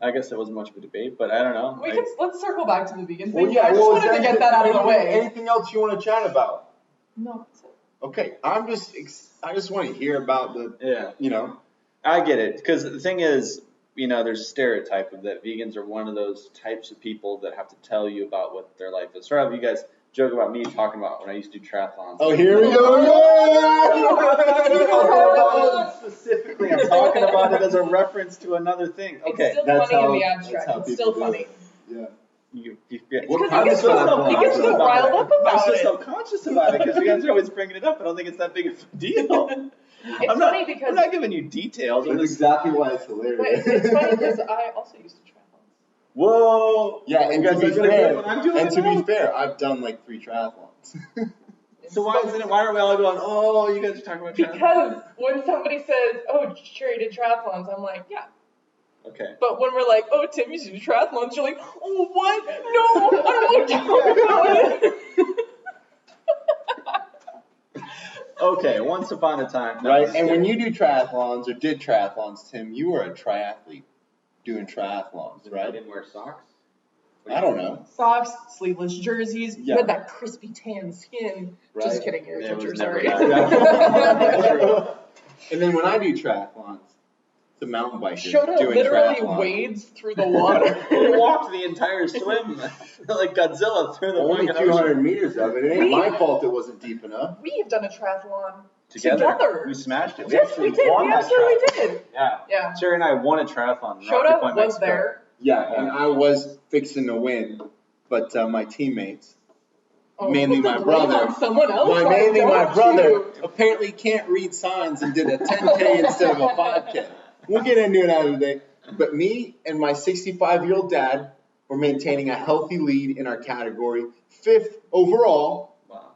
I guess that wasn't much of a debate, but I don't know.
Let's circle back to the vegan thing.
Well, yeah,
I just wanted to get that out of the way.
Anything else you want to chat about?
No.
Okay, I just want to hear about the.
Yeah. I get it because the thing is, there's a stereotype of that vegans are one of those types of people that have to tell you about what their life is. Sorry, you guys joke about me talking about when I used to do triathlons.
Oh, here we go.
Specifically, I'm talking about it as a reference to another thing. Okay.
It's still funny in the abstract. It's still funny.
Yeah.
It's
What
because
kind
he
of
gets so riled up
I'm
about
so
it.
self-conscious about it because you guys are always bringing it up. I don't think it's that big of a deal.
It's
I'm
funny
not,
because
I'm not giving you details.
That's exactly why it's hilarious.
but it's funny because I also used to triathlons.
Whoa.
Yeah, and
you guys
to
are
be
gonna
fair,
get what I'm doing
and to be
now?
fair, I've done like 3 triathlons.
So why aren't we all going, oh, you guys are talking about triathlons?
Because when somebody says, "Oh, Cherry did triathlons," I'm like, "Yeah."
Okay.
But when we're like, "Oh, Tim used to do triathlons," you're like, "Oh, what? No, I don't want to talk about it."
Okay, once upon a time. No,
Right?
I'm
And when
kidding.
you do triathlons or did triathlons, Tim, you were a triathlete doing triathlons,
I
right?
didn't wear socks?
I don't know.
Socks, sleeveless jerseys,
Yeah.
you had that crispy tan skin.
Right.
Just kidding, you're a
Yeah, it
teacher,
was never
sorry.
that.
And then when I do triathlons, the mountain biker
Shoda
doing
literally
triathlon.
wades through the water.
He walked the entire swim like Godzilla through the
Only
fucking
200
ocean.
meters of it. It ain't my fault it wasn't deep enough.
We have done a triathlon
Together. We smashed it.
Yes, we did.
won
We
that
absolutely
triathlon.
did.
Yeah.
Yeah.
Sherry and I won a triathlon in Rocky
Shoda
Point,
was
Mexico.
there.
Yeah, and I was fixing to win, but my teammates,
Oh,
mainly
put the
my
blame
brother,
on someone else. why
mainly my
don't
brother,
you?
apparently can't read signs and did a 10K instead of a 5K. We'll get into it another day. But me and my 65-year-old dad were maintaining a healthy lead in our category, 5th overall,
Wow.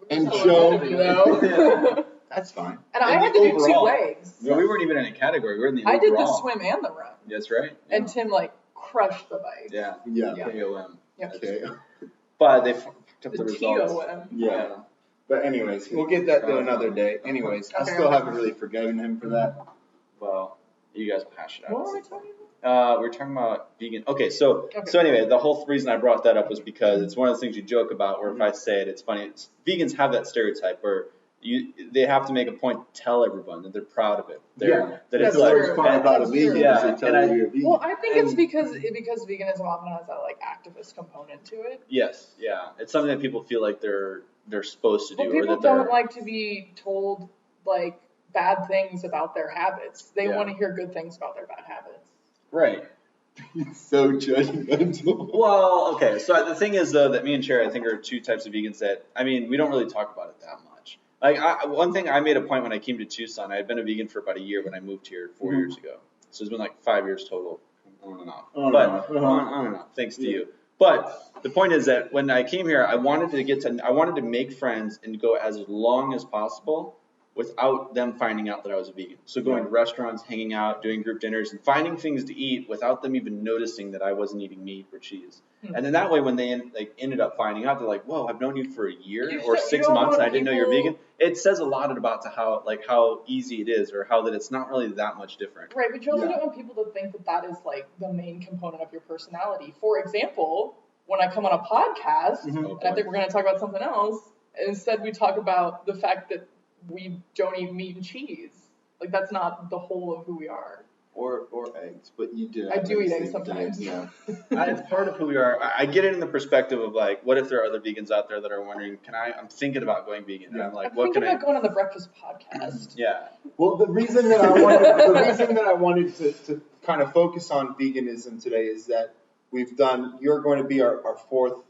and
So
Joe.
ahead of you, though.
That's fine.
And I had to do 2
overall.
legs.
No, we weren't even in a category. We were in the
I did the
overall.
swim and the run.
That's right.
And Tim crushed the bike.
Yeah.
Yeah.
Yeah.
KOM.
Yeah.
Okay.
But they fucked up
The
the results.
TOM.
Yeah. But anyways, we'll get that to another day. Anyways, I
Okay.
still haven't really forgiven him for that.
Well, you guys hash it out.
What were we talking about?
We're talking about vegan. Okay, so anyway, the whole reason I brought that up was because it's one of the things you joke about, where if I say it, it's funny. Vegans have that stereotype where they have to make a point to tell everyone that they're proud of it. That
That's
it's
the
like,
worst part about a
That's
vegan
true.
is they
Yeah,
tell
and
you you're a vegan.
Well, I think it's
And-
because veganism often has that activist component to it.
yes, yeah, it's something that people feel like they're supposed to do.
Well,
or
people
that they're,
don't like to be told bad things about their habits. They
Yeah.
want to hear good things about their bad habits.
right.
He's so judgmental.
Well, okay. So the thing is, though, that me and Cherry, I think, are 2 types of vegans that, we don't really talk about it that much. One thing I made a point when I came to Tucson, I had been a vegan for about a year when I moved here 4 years ago. So it's been 5 years total, on and off. On and off, thanks to you. But the point is that when I came here, I wanted to make friends and go as long as possible without them finding out that I was a vegan. So going to restaurants, hanging out, doing group dinners, and finding things to eat without them even noticing that I wasn't eating meat or cheese. And then that way, when they ended up finding out, they're like, "Whoa, I've known you for a year or 6 months, and I didn't know you're vegan." It says a lot about how easy it is, or how that it's not really that much different.
Right, but you also don't want people to think that is the main component of your personality. For example, when I come on a podcast, and I think we're going to talk about something else, instead we talk about the fact that we don't eat meat and cheese. That's not the whole of who we are.
Or eggs, but you do.
I do eat eggs sometimes.
Yeah.
It's part of who we are. I get it in the perspective of what if there are other vegans out there that are wondering, I'm thinking about going vegan, and I'm like,
I'm
what
thinking
can I?
about going on the breakfast podcast.
Yeah.
Well, the reason that I wanted to kind of focus on veganism today is that you're going to be our 4th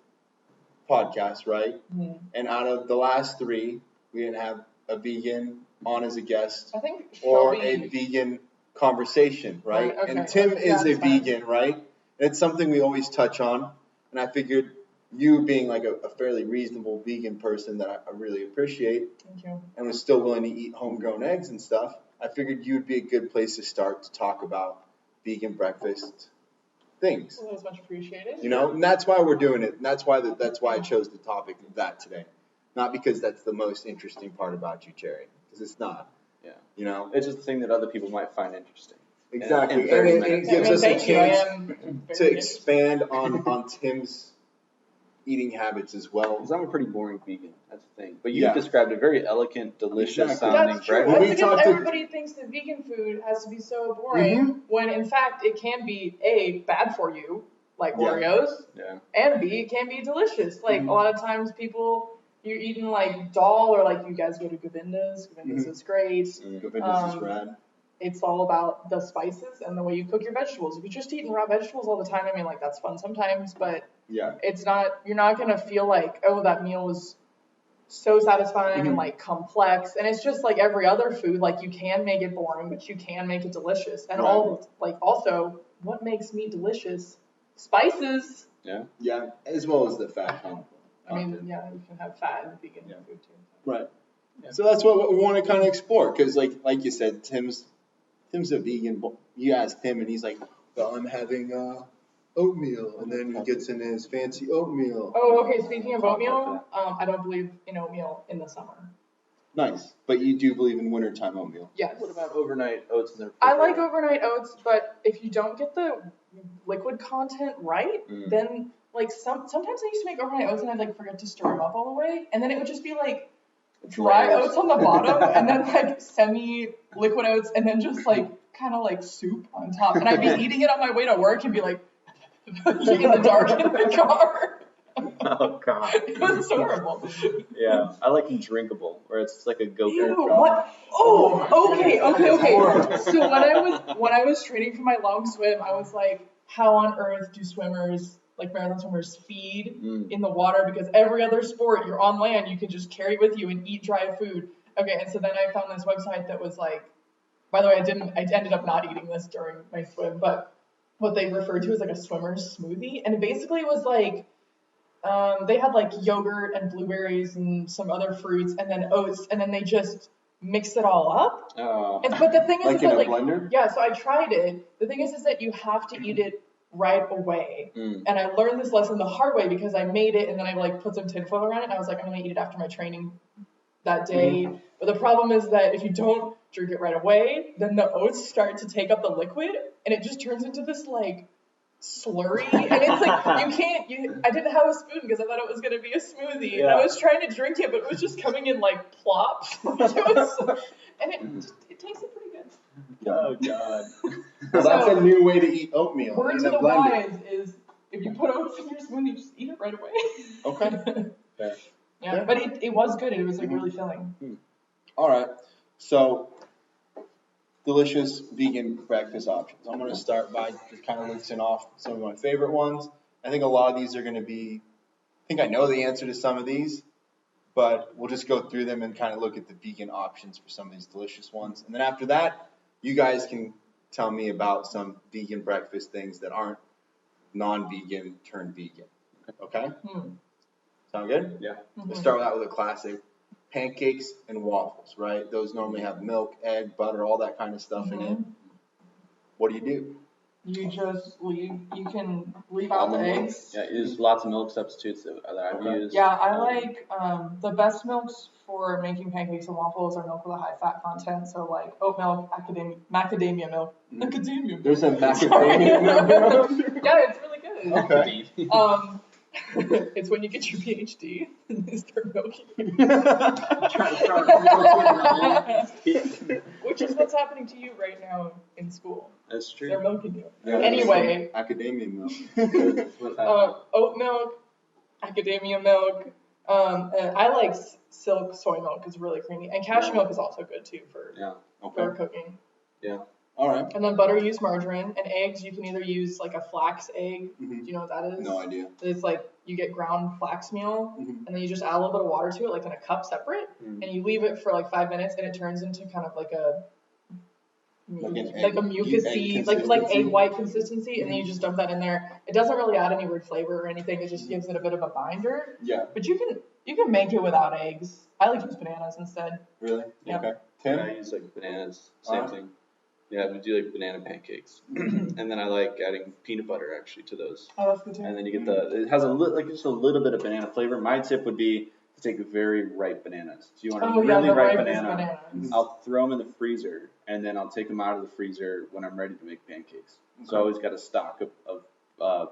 podcast, right?
Mm-hmm.
And out of the last 3, we didn't have a vegan on as a guest
I think
or
Shelby,
a vegan conversation, right?
Okay.
And Tim
Yeah,
is a
that's fine.
vegan, right? It's something we always touch on, and I figured you being a fairly reasonable vegan person that I really appreciate,
Thank you.
and was still willing to eat homegrown eggs and stuff, I figured you'd be a good place to start to talk about vegan breakfast things.
Well, that was much appreciated.
And that's why we're doing it. And that's why I chose the topic of that today. Not because that's the most interesting part about you, Cherry, because it's not.
Yeah. It's just a thing that other people might find interesting.
Exactly.
In 30
and it
minutes.
gives us a
Thank you. I
chance
am
to expand on Tim's eating habits as well.
Because I'm a pretty boring vegan. That's the thing. But you
Yeah.
described a very elegant, delicious
Exactly.
sounding
That's true.
Well, we
That's
breakfast.
because
talked to-
everybody thinks that vegan food has to be so boring, when in fact it can be bad for you, like
Yeah.
Oreos,
Yeah.
and B, it can be delicious. Like a lot of times you're eating like dal, or like you guys go to Govinda's. Govinda's is great.
Govinda's is rad.
It's all about the spices and the way you cook your vegetables. If you're just eating raw vegetables all the time, I mean, like that's fun sometimes, but
Yeah.
you're not gonna feel like, oh, that meal was so satisfying and like complex. And it's just like every other food, like you can make it boring, but you can make it delicious. And also, what makes meat delicious? Spices.
Yeah.
Yeah, as well as the fat content.
I mean, yeah, you can have fat in vegan food too.
Right. Yeah. So that's what we want to kind of explore, because like you said, Tim's a vegan. You asked him, and he's like, well, I'm having oatmeal, and then he gets in his fancy oatmeal.
Oh, okay. Speaking of oatmeal, I don't believe in oatmeal in the summer.
Nice, but you do believe in wintertime oatmeal.
Yes.
What about overnight oats in their
I like overnight oats, but if you don't get the liquid content right, then like sometimes I used to make overnight oats and I'd like forget to stir them up all the way, and then it would just be like dry oats on the bottom, and then like semi-liquid oats, and then just like kind of like soup on top, and I'd be eating it on my way to work and be like in the dark in the car.
Oh god.
It was horrible.
Yeah, I like them drinkable, where it's like a go-kart.
Ew, what? Oh, okay. So when I was training for my long swim, I was like, how on earth do swimmers, like marathon swimmers, feed in the water? Because every other sport, you're on land, you can just carry with you and eat dry food. Okay, and so then I found this website that was like, by the way, I ended up not eating this during my swim, but what they referred to as like a swimmer's smoothie, and it basically was like, they had like yogurt and blueberries and some other fruits and then oats, and then they just mixed it all up. But the thing is,
like
is
in
that
a
like,
blender?
yeah, so I tried it. The thing is that you have to eat it right away. And I learned this lesson the hard way, because I made it and then I like put some tinfoil around it, and I was like, I'm gonna eat it after my training that day. But the problem is that if you don't drink it right away, then the oats start to take up the liquid, and it just turns into this like slurry, and it's like I didn't have a spoon because I thought it was going to be a smoothie, and I was trying to drink it, but it was just coming in like plops. And it tasted pretty good.
Oh god.
Well, that's a new way to eat oatmeal.
Word
in
to
a
the
blender.
wise is, if you put oats in your smoothie, just eat it right away.
Okay. Fair.
Yeah, but it was good. It was like really filling.
All right. So, delicious vegan breakfast options. I'm going to start by just kind of listing off some of my favorite ones. I think a lot of these are going to be, I think I know the answer to some of these, but we'll just go through them and kind of look at the vegan options for some of these delicious ones. And then after that, you guys can tell me about some vegan breakfast things that aren't non-vegan turned vegan. Okay? Sound good?
Yeah.
Let's start out with a classic. Pancakes and waffles, right? Those normally have milk, egg, butter, all that kind of stuff in it. What do?
You just you can leave out the eggs.
Yeah, use lots of milk substitutes that I've used.
Yeah, I like the best milks for making pancakes and waffles are milk with a high fat content. So like oat milk, macadamia milk. Macadamia milk.
There's a macadamia milk.
Yeah, it's really good.
Okay.
It's when you get your PhD and they start milking you. Which is what's happening to you right now in school.
That's true.
They're milking you.
Yeah,
Anyway.
Academia milk.
Oat milk, academia milk. I like silk soy milk. It's really creamy. And cashew milk is also good too for cooking.
Yeah.
All right.
And then butter, use margarine. And eggs, you can either use like a flax egg. Do you know what that is?
No idea.
It's like you get ground flax meal, and then you just add a little bit of water to it, like in a cup separate, and you leave it for like 5 minutes, and it turns into kind of like a mucusy, like egg white consistency, and then you just dump that in there. It doesn't really add any weird flavor or anything. It just gives it a bit of a binder.
Yeah.
But you can make it without eggs. I like to use bananas instead.
Really?
Yeah.
Okay. Tim?
I use like bananas, same thing. Yeah, we do like banana pancakes, and then I like adding peanut butter actually to those.
Oh, that's good too.
And then you get it has just a little bit of banana flavor. My tip would be to take very ripe bananas. So you want a really ripe banana. I'll throw them in the freezer, and then I'll take them out of the freezer when I'm ready to make pancakes. So I always got a stock of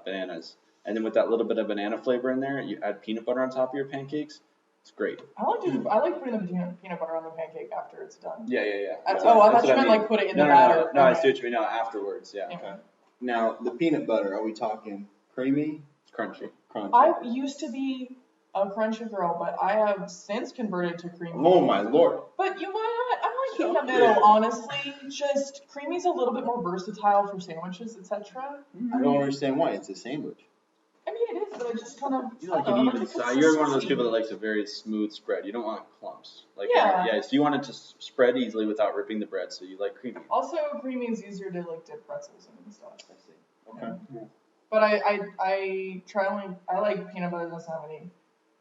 bananas and then with that little bit of banana flavor in there, you add peanut butter on top of your pancakes. It's great.
I like putting the peanut butter on the pancake after it's done.
Yeah.
I thought you meant like put it in the batter.
No, I see what you mean. No, afterwards, yeah.
Okay. Now, the peanut butter, are we talking creamy?
It's crunchy.
Crunchy.
I used to be a crunchy girl, but I have since converted to creamy.
Oh my lord.
But you know what? I'm like in the middle, honestly. Just creamy's a little bit more versatile for sandwiches, etc.
I don't understand why. It's a sandwich.
I mean, it is, but I just kind of.
You like an even size. You're one of those people that likes a very smooth spread. You don't want clumps. Like
Yeah.
So you want it to spread easily without ripping the bread. So you like creamy.
Also, creamy is easier to like dip pretzels in and stuff.
I see. Okay.
Yeah. But I like peanut butter that doesn't have any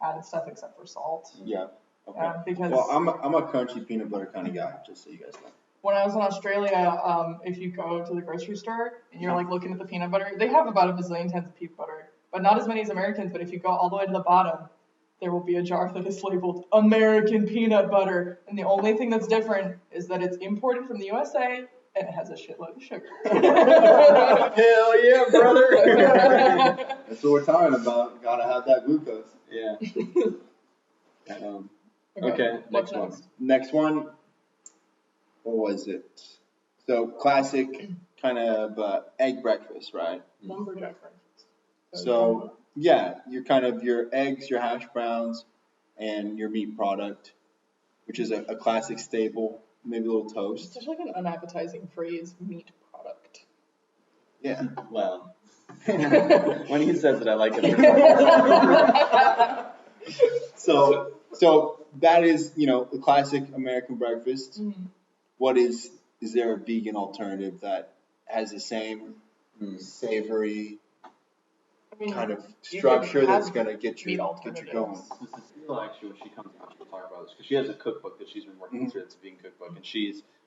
added stuff except for salt.
Yeah. Okay.
Because
Well, I'm a crunchy peanut butter kind of guy, just so you guys know.
when I was in Australia, if you go to the grocery store and you're like looking at the peanut butter, they have about a bazillion tons of peanut butter, but not as many as Americans. But if you go all the way to the bottom, there will be a jar that is labeled American peanut butter, and the only thing that's different is that it's imported from the USA and it has a shitload of sugar.
Hell yeah, brother.
That's what we're talking about. Gotta have that glucose.
Yeah. Okay, next one.
Next one. What was it? So classic kind of egg breakfast, right?
Lumberjack breakfast.
So yeah, you're kind of your eggs, your hash browns, and your meat product, which is a classic staple. Maybe a little
It's
toast.
such like an unappetizing phrase, meat product.
Yeah.
Well, when he says it, I like it.
So that is, the classic American breakfast.
Mm-hmm.
What is there a vegan alternative that has the same savory kind of structure that's gonna get you going?
Well, actually, when she comes out, she'll talk about this because she has a cookbook that she's been working through. It's a vegan cookbook, and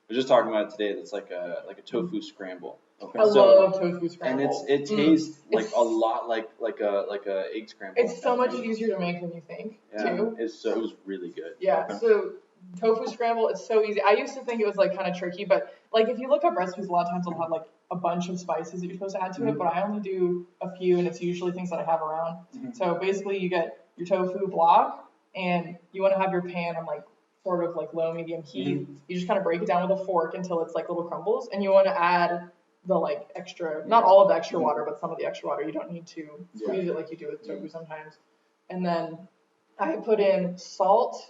we're just talking about it today. That's like a tofu scramble.
Okay.
I love tofu scramble.
And it tastes like a lot like a egg scramble.
It's so much easier to make than you think, too.
It was really good.
Yeah,
Okay.
so tofu scramble, it's so easy. I used to think it was like kind of tricky, but like if you look up recipes, a lot of times they'll have like a bunch of spices that you're supposed to add to it, but I only do a few, and it's usually things that I have around. So basically you get your tofu block, and you want to have your pan on like sort of like low medium heat. You just kind of break it down with a fork until it's like little crumbles, and you want to add the like extra, not all of the extra water, but some of the extra water. You don't need to squeeze it like you do with tofu sometimes. And then I put in salt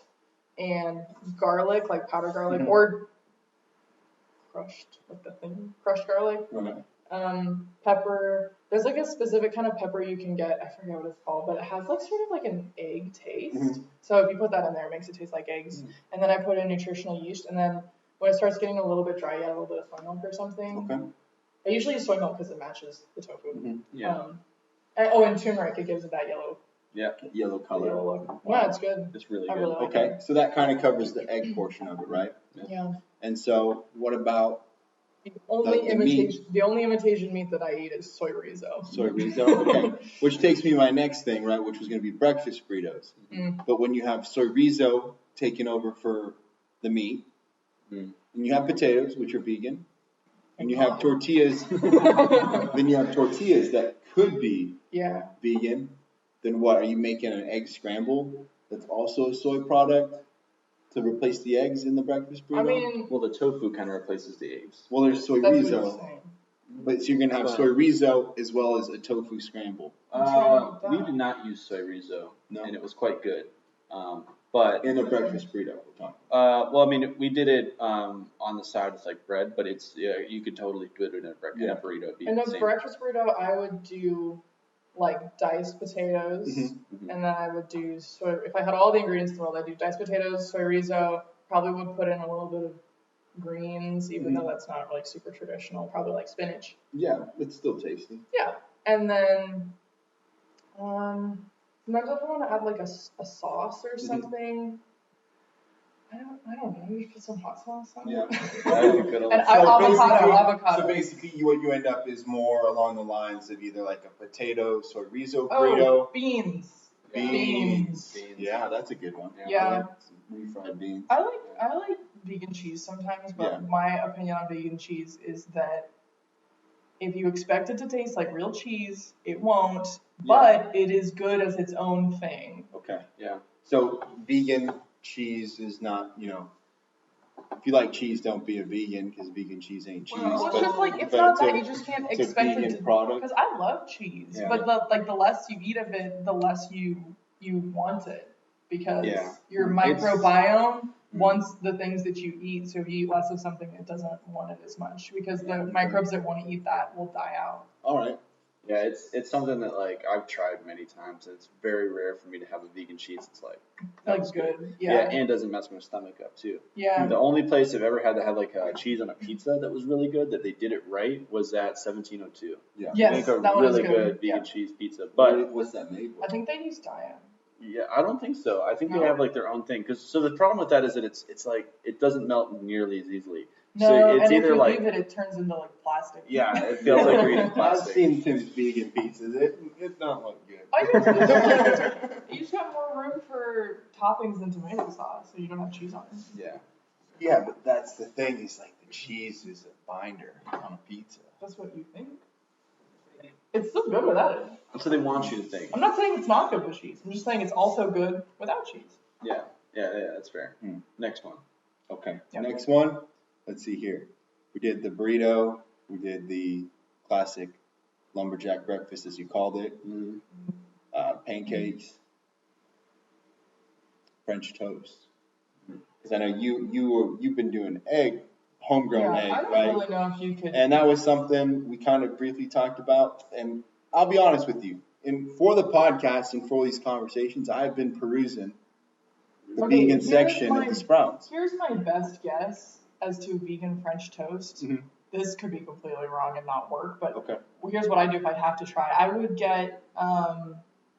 and garlic, like powdered garlic, or crushed, like the thing, crushed garlic.
Right.
Pepper. There's like a specific kind of pepper you can get. I forget what it's called, but it has like sort of like an egg taste. So if you put that in there, it makes it taste like eggs. And then I put in nutritional yeast. And then when it starts getting a little bit dry, you add a little bit of soy milk or something.
Okay.
I usually use soy milk because it matches the tofu.
Yeah.
And turmeric, it gives it that yellow.
Yeah. Yellow color.
Yellow look. Yeah, it's good.
It's really
I
good.
really like
Okay. So that kind of covers the egg portion of it, right?
Yeah.
And so what about
The only
the meat?
the only imitation meat that I eat is soy rizo.
Soy rizo? Okay. Which takes me to my next thing, right? Which was going to be breakfast burritos. But when you have soy rizo taking over for the meat, and you have potatoes, which are vegan, and you have tortillas, then you have tortillas that could be vegan, then what? Are you making an egg scramble that's also a soy product to replace the eggs in the breakfast burrito?
I mean,
Well, the tofu kind of replaces the eggs.
well, there's soy
that's what you're
rizo,
saying.
but so you're going to have soy rizo as well as a tofu scramble.
We did not use soy rizo,
No.
and it was quite good. But
In a breakfast burrito, we're talking.
well, I mean, we did it on the side with like bread, but it's you could totally do it in a burrito. It'd be
In
the
a
same.
breakfast burrito, I would do like diced potatoes, and then I would do soy. If I had all the ingredients in the world, I'd do diced potatoes, soy rizo. Probably would put in a little bit of greens, even though that's not like super traditional. Probably like spinach.
Yeah, it's still tasty.
Yeah, and then sometimes if I want to add like a sauce or something. I don't know. You put some hot sauce on
Yeah.
it.
That would be good.
And avocado.
So basically, what you end up is more along the lines of either like a potato soy rizo
Oh,
burrito.
beans.
Beans. Yeah, that's a good one.
Yeah.
I like some refried beans.
I like vegan cheese sometimes, but my opinion on vegan cheese is that if you expect it to taste like real cheese, it won't, but it is good as its own thing.
Okay.
Yeah.
So vegan cheese is not, if you like cheese, don't be a vegan because vegan cheese ain't cheese.
Well, it's
but,
just like, it's
but
not
a-
that, you just can't
it's a
expect it
vegan
to,
product.
because I love cheese,
Yeah.
but the less you eat of it, the less you want it, because
Yeah.
your
It's-
microbiome wants the things that you eat, so if you eat less of something, it doesn't want it as much, because the microbes that want to eat that will die out.
All right.
Yeah, it's something that like I've tried many times. And it's very rare for me to have a vegan cheese. It's like that was
Good,
Yeah, and doesn't mess my stomach up too.
Yeah.
The only place I've ever had that had like a cheese on a pizza that was really good, that they did it right, was at 1702.
Yeah.
Yes,
They make a
that one is
really
good.
vegan
Yeah.
cheese pizza. But
What's that made with?
I think they use Diane.
yeah, I don't think so. I think
No?
they have like their own thing. So the problem with that is that it's like it doesn't melt nearly as easily.
No,
So it's
and if
either
you
like
leave it, it turns into like plastic.
yeah, it feels like you're eating
I've
plastic.
seen Tim's vegan pizzas. It don't look good.
I guess you just got more room for toppings than tomato sauce, so you don't have cheese on it.
Yeah.
Yeah, but that's the thing. Is like the cheese is a binder on a pizza.
That's what you think. It's still good without it.
That's what they want you to think.
I'm not saying it's not good with cheese. I'm just saying it's also good without cheese.
Yeah, that's fair. Next one.
Okay.
Yep.
Next one. Let's see here. We did the burrito. We did the classic lumberjack breakfast, as you called it. Pancakes. French toast. Because I know you've been doing homegrown egg,
I don't
right?
really know if you could.
And that was something we kind of briefly talked about. And I'll be honest with you. For the podcast and for these conversations, I've been perusing the vegan section of the Sprouts.
Here's my best guess as to vegan French toast.
Mhm.
This could be completely wrong and not work, but
Okay.
here's what I do if I'd have to try. I would get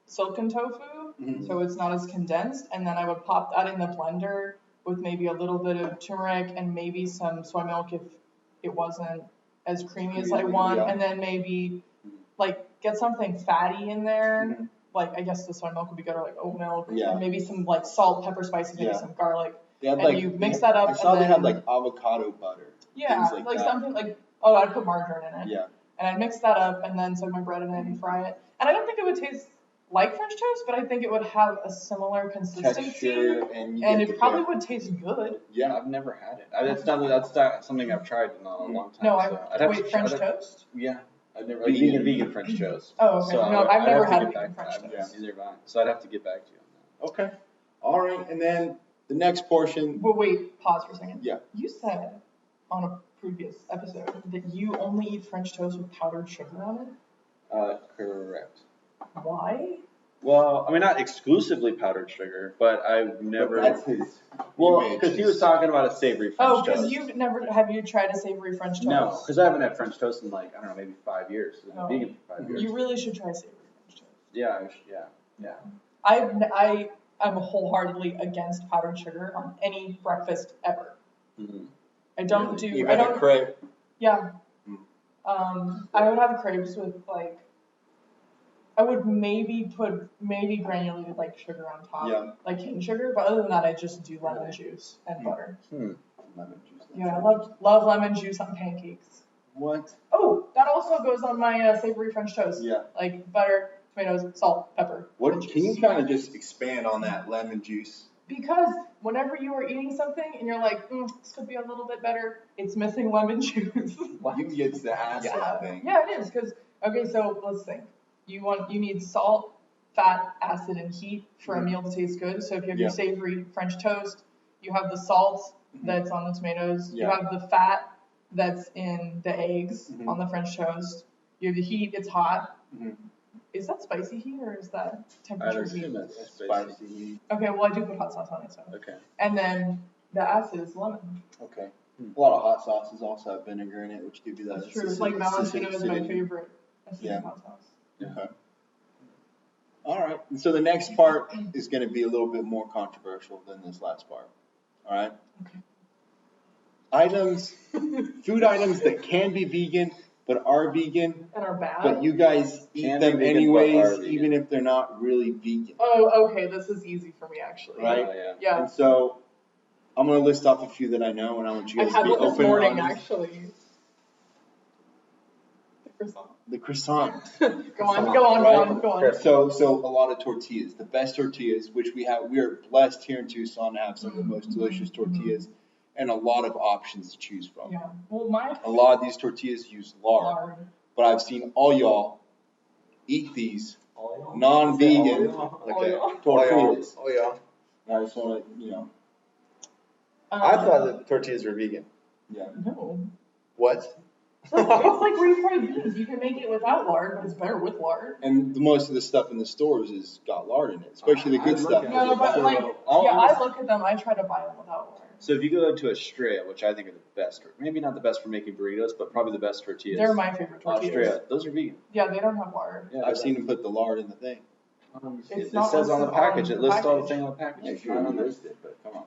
silken tofu, so it's not as condensed, and then I would pop that in the blender with maybe a little bit of turmeric and maybe some soy milk if it wasn't as creamy as I want, and then maybe like get something fatty in there. Like I guess the soy milk would be good, or like oat milk, and maybe some like salt, pepper, spices, maybe some garlic.
They had,
And you mix that up.
I saw
and
they
then,
had like avocado butter.
yeah,
things
like
that.
something like I'd put margarine in it.
Yeah.
And I'd mix that up and then soak my bread in it and fry it. And I don't think it would taste like French toast, but I think it would have a similar consistency.
Texture and
it probably would taste good.
Yeah, I've never had it. That's not something I've tried in a long time.
No,
so I'd have
wait,
to
French
try
toast?
Yeah, I've never vegan French toast.
Oh, okay.
So
No, I've never had
to get
vegan
back-
French toast.
Neither have I. So I'd have to get back to you on
Okay. All right. And then the next portion.
But wait, pause for a second.
Yeah.
You said on a previous episode that you only eat French toast with powdered sugar on it.
that. Correct.
Why?
Well, I mean, not exclusively powdered sugar, but I've never.
That's his.
Well,
image
because he
is-
was talking about a savory French
Oh,
toast.
because have you tried a savory French toast?
No, because I haven't had French toast in like, I don't know, maybe 5 years. I've been
Oh.
vegan for 5 years.
You really should try savory French toast.
Yeah.
I'm wholeheartedly against powdered sugar on any breakfast ever.
Mhm.
I don't
You
I
had a
don't,
crepe.
yeah.
Mm.
I would have crepes with like, I would maybe put granulated like sugar on top,
Yeah.
like cane sugar, but other than that, I just do lemon juice and butter.
Lemon juice.
Yeah, I love lemon juice on pancakes.
What?
Oh, that also goes on my savory French toast.
Yeah.
Like butter, tomatoes, salt, pepper.
What?
lemon
Can
juice.
you kind of just expand on that lemon juice?
Because whenever you are eating something and you're like, this could be a little bit better, it's missing lemon juice.
You get the acid thing.
Yeah, it is. Because okay, so let's think. You need salt, fat, acid, and heat for a meal to taste good. So if you have your savory French toast, you have the salt that's on the tomatoes.
Yeah.
You have the fat that's in the eggs on the French toast. You have the heat. It's hot. Is that spicy heat or is that temperature
I'd
heat?
assume that's
Spicy.
Okay, well I do put hot sauce on it, so.
Okay.
And then the acid is lemon.
Okay. A lot of hot sauces also have vinegar in it, which give you that.
That's true. It's like Valentino is my
acidity.
favorite acidic
Yeah.
hot sauce.
Okay. All right. And so the next part is going to be a little bit more controversial than this last part. All right.
Okay.
Food items that can be vegan but are vegan,
And are bad.
but you guys eat
Can be
them
vegan, but
anyways,
are vegan.
even if they're not really vegan.
Oh, okay. This is easy for me actually.
Right?
Yeah.
Yeah.
And so I'm going to list off a few that I know, and I want you
I
guys
had
to be
one this
open
morning
and honest.
actually. Croissant.
The croissant.
Go on.
So a lot of tortillas. The best tortillas, which we are blessed here in Tucson to have some of the most delicious tortillas and a lot of options to choose from.
Yeah. Well,
a lot of these tortillas use lard. But I've seen all y'all eat these non-vegan tortillas.
Oh yeah.
I just want to,
I thought the tortillas were vegan.
Yeah.
No.
What?
It's like refried beans. You can make it without lard, but it's better with lard.
And most of the stuff in the stores has got lard in it, especially the good stuff.
No, but like, I look at them. I try to buy them without lard.
So if you go to Estrella, which I think are the best, maybe not the best for making burritos, but probably the best tortillas.
They're my favorite tortillas.
Estrella, those are vegan.
Yeah, they don't have lard.
Yeah, I've seen them put the lard in the thing.
It says on the package. It lists all the things on the package.
Yeah, sure, it listed, but come on.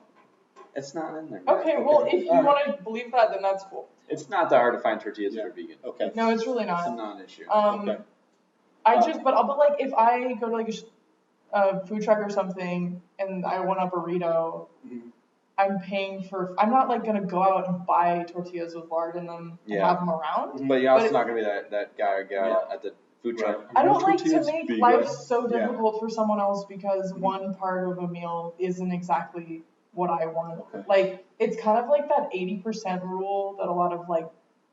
It's not in there.
Okay, well, if you want to believe that, then that's cool.
It's not that hard to find tortillas that are vegan.
Okay.
No, it's really
It's
not.
a non-issue.
Okay.
But like, if I go to like a food truck or something and I want a burrito, I'm paying for. I'm not like gonna go out and buy tortillas with lard in them and have them around.
But you're also not gonna be that guy or gal at the food truck.
I don't like to make life so difficult for someone else because one part of a meal isn't exactly what I want.
Okay.
Like, it's kind of like that 80% rule that a lot of like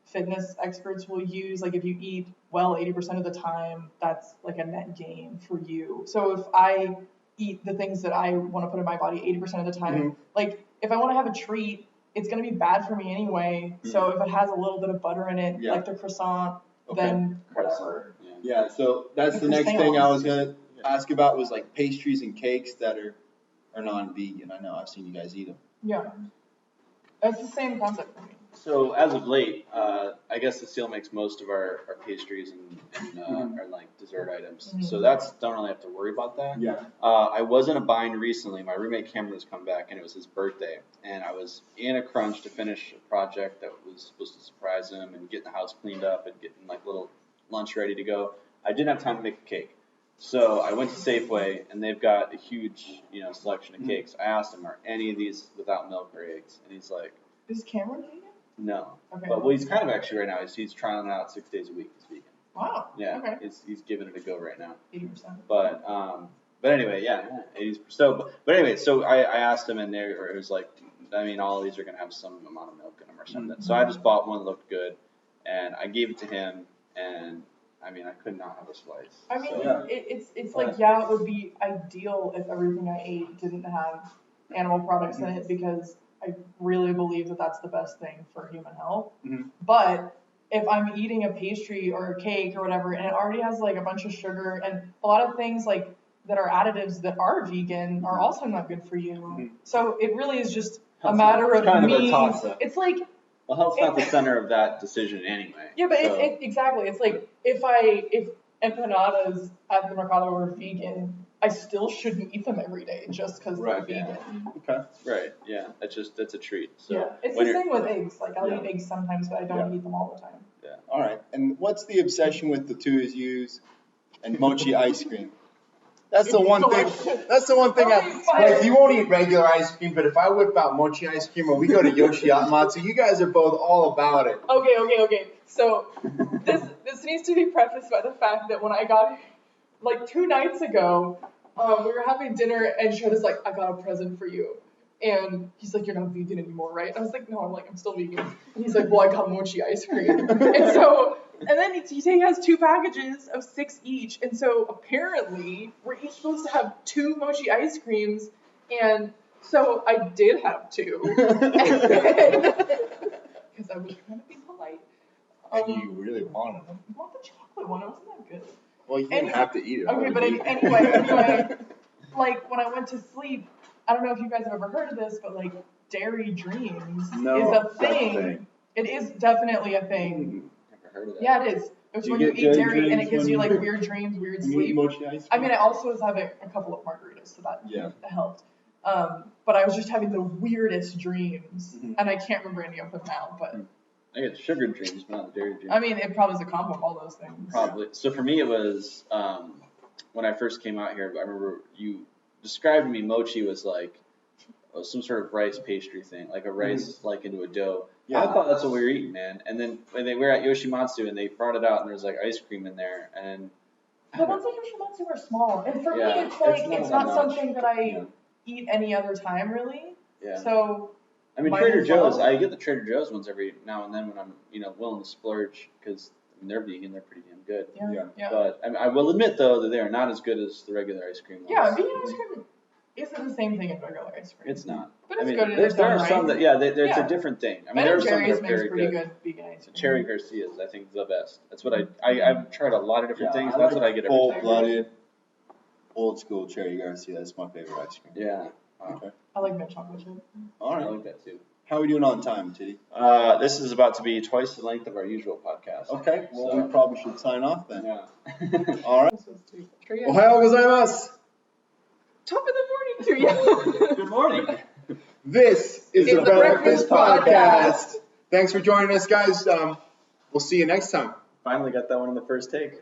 fitness experts will use. Like, if you eat well 80% of the time, that's like a net gain for you. So if I eat the things that I want to put in my body 80% of the time, like if I want to have a treat, it's going to be bad for me anyway. So if it has a little bit of butter in it, like the croissant, then whatever.
Yeah, so that's the next thing I was going to ask about was like pastries and cakes that are non-vegan. I know I've seen you guys eat them.
Yeah, that's the same concept for me.
So as of late, I guess Cecile makes most of our pastries and our like dessert items. So don't really have to worry about that.
Yeah.
I was in a bind recently. My roommate Cameron has come back and it was his birthday, and I was in a crunch to finish a project that was supposed to surprise him and getting the house cleaned up and getting like little lunch ready to go. I didn't have time to make a cake. So I went to Safeway, and they've got a huge, selection of cakes. I asked him, are any of these without milk or eggs? And he's like,
is Cameron vegan?
no.
Okay.
But well, he's kind of actually right now. He's trying it out 6 days a week. He's vegan.
Wow.
Yeah.
Okay.
He's giving it a go right now.
80%.
But anyway, 80%. But anyway, so I asked him, and it was like, I mean, all of these are gonna have some amount of milk in them or something. So I just bought one that looked good, and I gave it to him, and I mean, I could not have a slice.
I mean, it's like, it would be ideal if everything I ate didn't have animal products in it, because I really believe that that's the best thing for human health. But if I'm eating a pastry or a cake or whatever, and it already has like a bunch of sugar and a lot of things like that are additives that are vegan are also not good for you. So it really is just a matter of me. It's like,
well, health's not the center of that decision anyway.
Yeah, but exactly. It's like if empanadas at the Mercado were vegan, I still shouldn't eat them every day just because they're vegan.
Okay.
Right. Yeah. That's a treat. So
yeah. It's the same with eggs. Like I'll eat eggs sometimes, but I don't eat them all the time.
Yeah.
All right. And what's the obsession with the Tua's U's and mochi ice cream? That's the one thing. That's the one thing. Like, you won't eat regular ice cream, but if I whip out mochi ice cream or we go to Yoshiyamatsu, you guys are both all about it.
Okay. So this needs to be prefaced by the fact that when I got like 2 nights ago, we were having dinner and Shreda's like, I got a present for you. And he's like, you're not vegan anymore, right? And I was like, no, I'm still vegan. And he's like, well, I got mochi ice cream. And then he has 2 packages of 6 each. And so apparently we're each supposed to have 2 mochi ice creams. And so I did have 2. Because I was trying to be polite.
And you really wanted them.
I want the chocolate one. It wasn't that good.
Well, you didn't have to eat it.
Okay, but anyway, like when I went to sleep, I don't know if you guys have ever heard of this, but like Dairy Dreams is a thing. It is definitely a thing.
Never heard of that.
Yeah, it is. It's when you eat dairy and it gives you like weird dreams, weird sleep. I mean, I also was having a couple of margaritas, so that helped. But I was just having the weirdest dreams, and I can't remember any of them now. But
I get sugar dreams, but not the dairy dreams.
I mean, it probably is a combo of all those things.
Probably. So for me, it was when I first came out here. I remember you described to me mochi was like some sort of rice pastry thing, like a rice like into a dough. I thought that's what we were eating, man. And then when they were at Yoshimatsu and they brought it out and there was like ice cream in there and
The ones at Yoshimatsu are small, and for me,
Yeah,
it's like
it's
it's
not
not
that much.
something that I
Yeah.
eat any other time really.
Yeah.
So
I mean,
might
Trader
as well.
Joe's, I get the Trader Joe's ones every now and then when I'm, willing to splurge because they're vegan, they're pretty damn good.
Yeah.
But I will admit though that they are not as good as the regular ice cream ones.
Yeah, vegan ice cream isn't the same thing as regular ice cream.
It's not.
But it's
I mean,
good in
there
its own
are
right.
some that, it's a
Yeah.
different thing. I mean,
Ben
there are
and
some that
Jerry's
are
makes
very
pretty
good.
good vegan ice
The
cream.
Cherry Garcia's, I think, the best. That's what I've tried a lot of different things. That's what I get every time.
Full-blooded, old school Cherry Garcia. That's my favorite ice cream.
Yeah.
Okay.
I like mint chocolate chip.
All
I
right.
like that too.
How are we doing on time, Titty?
This is about to be twice the length of our usual podcast.
Okay. Well,
So-
we probably should sign off then.
Yeah.
All right.
This was sweet. Tree
Ohayou gozaimasu.
Top of the morning to you.
Good morning.
This is
It's
the
the
Breakfast
Breakfast
Podcast. Thanks for joining us, guys. We'll see you next time.
Finally got that one in the first take.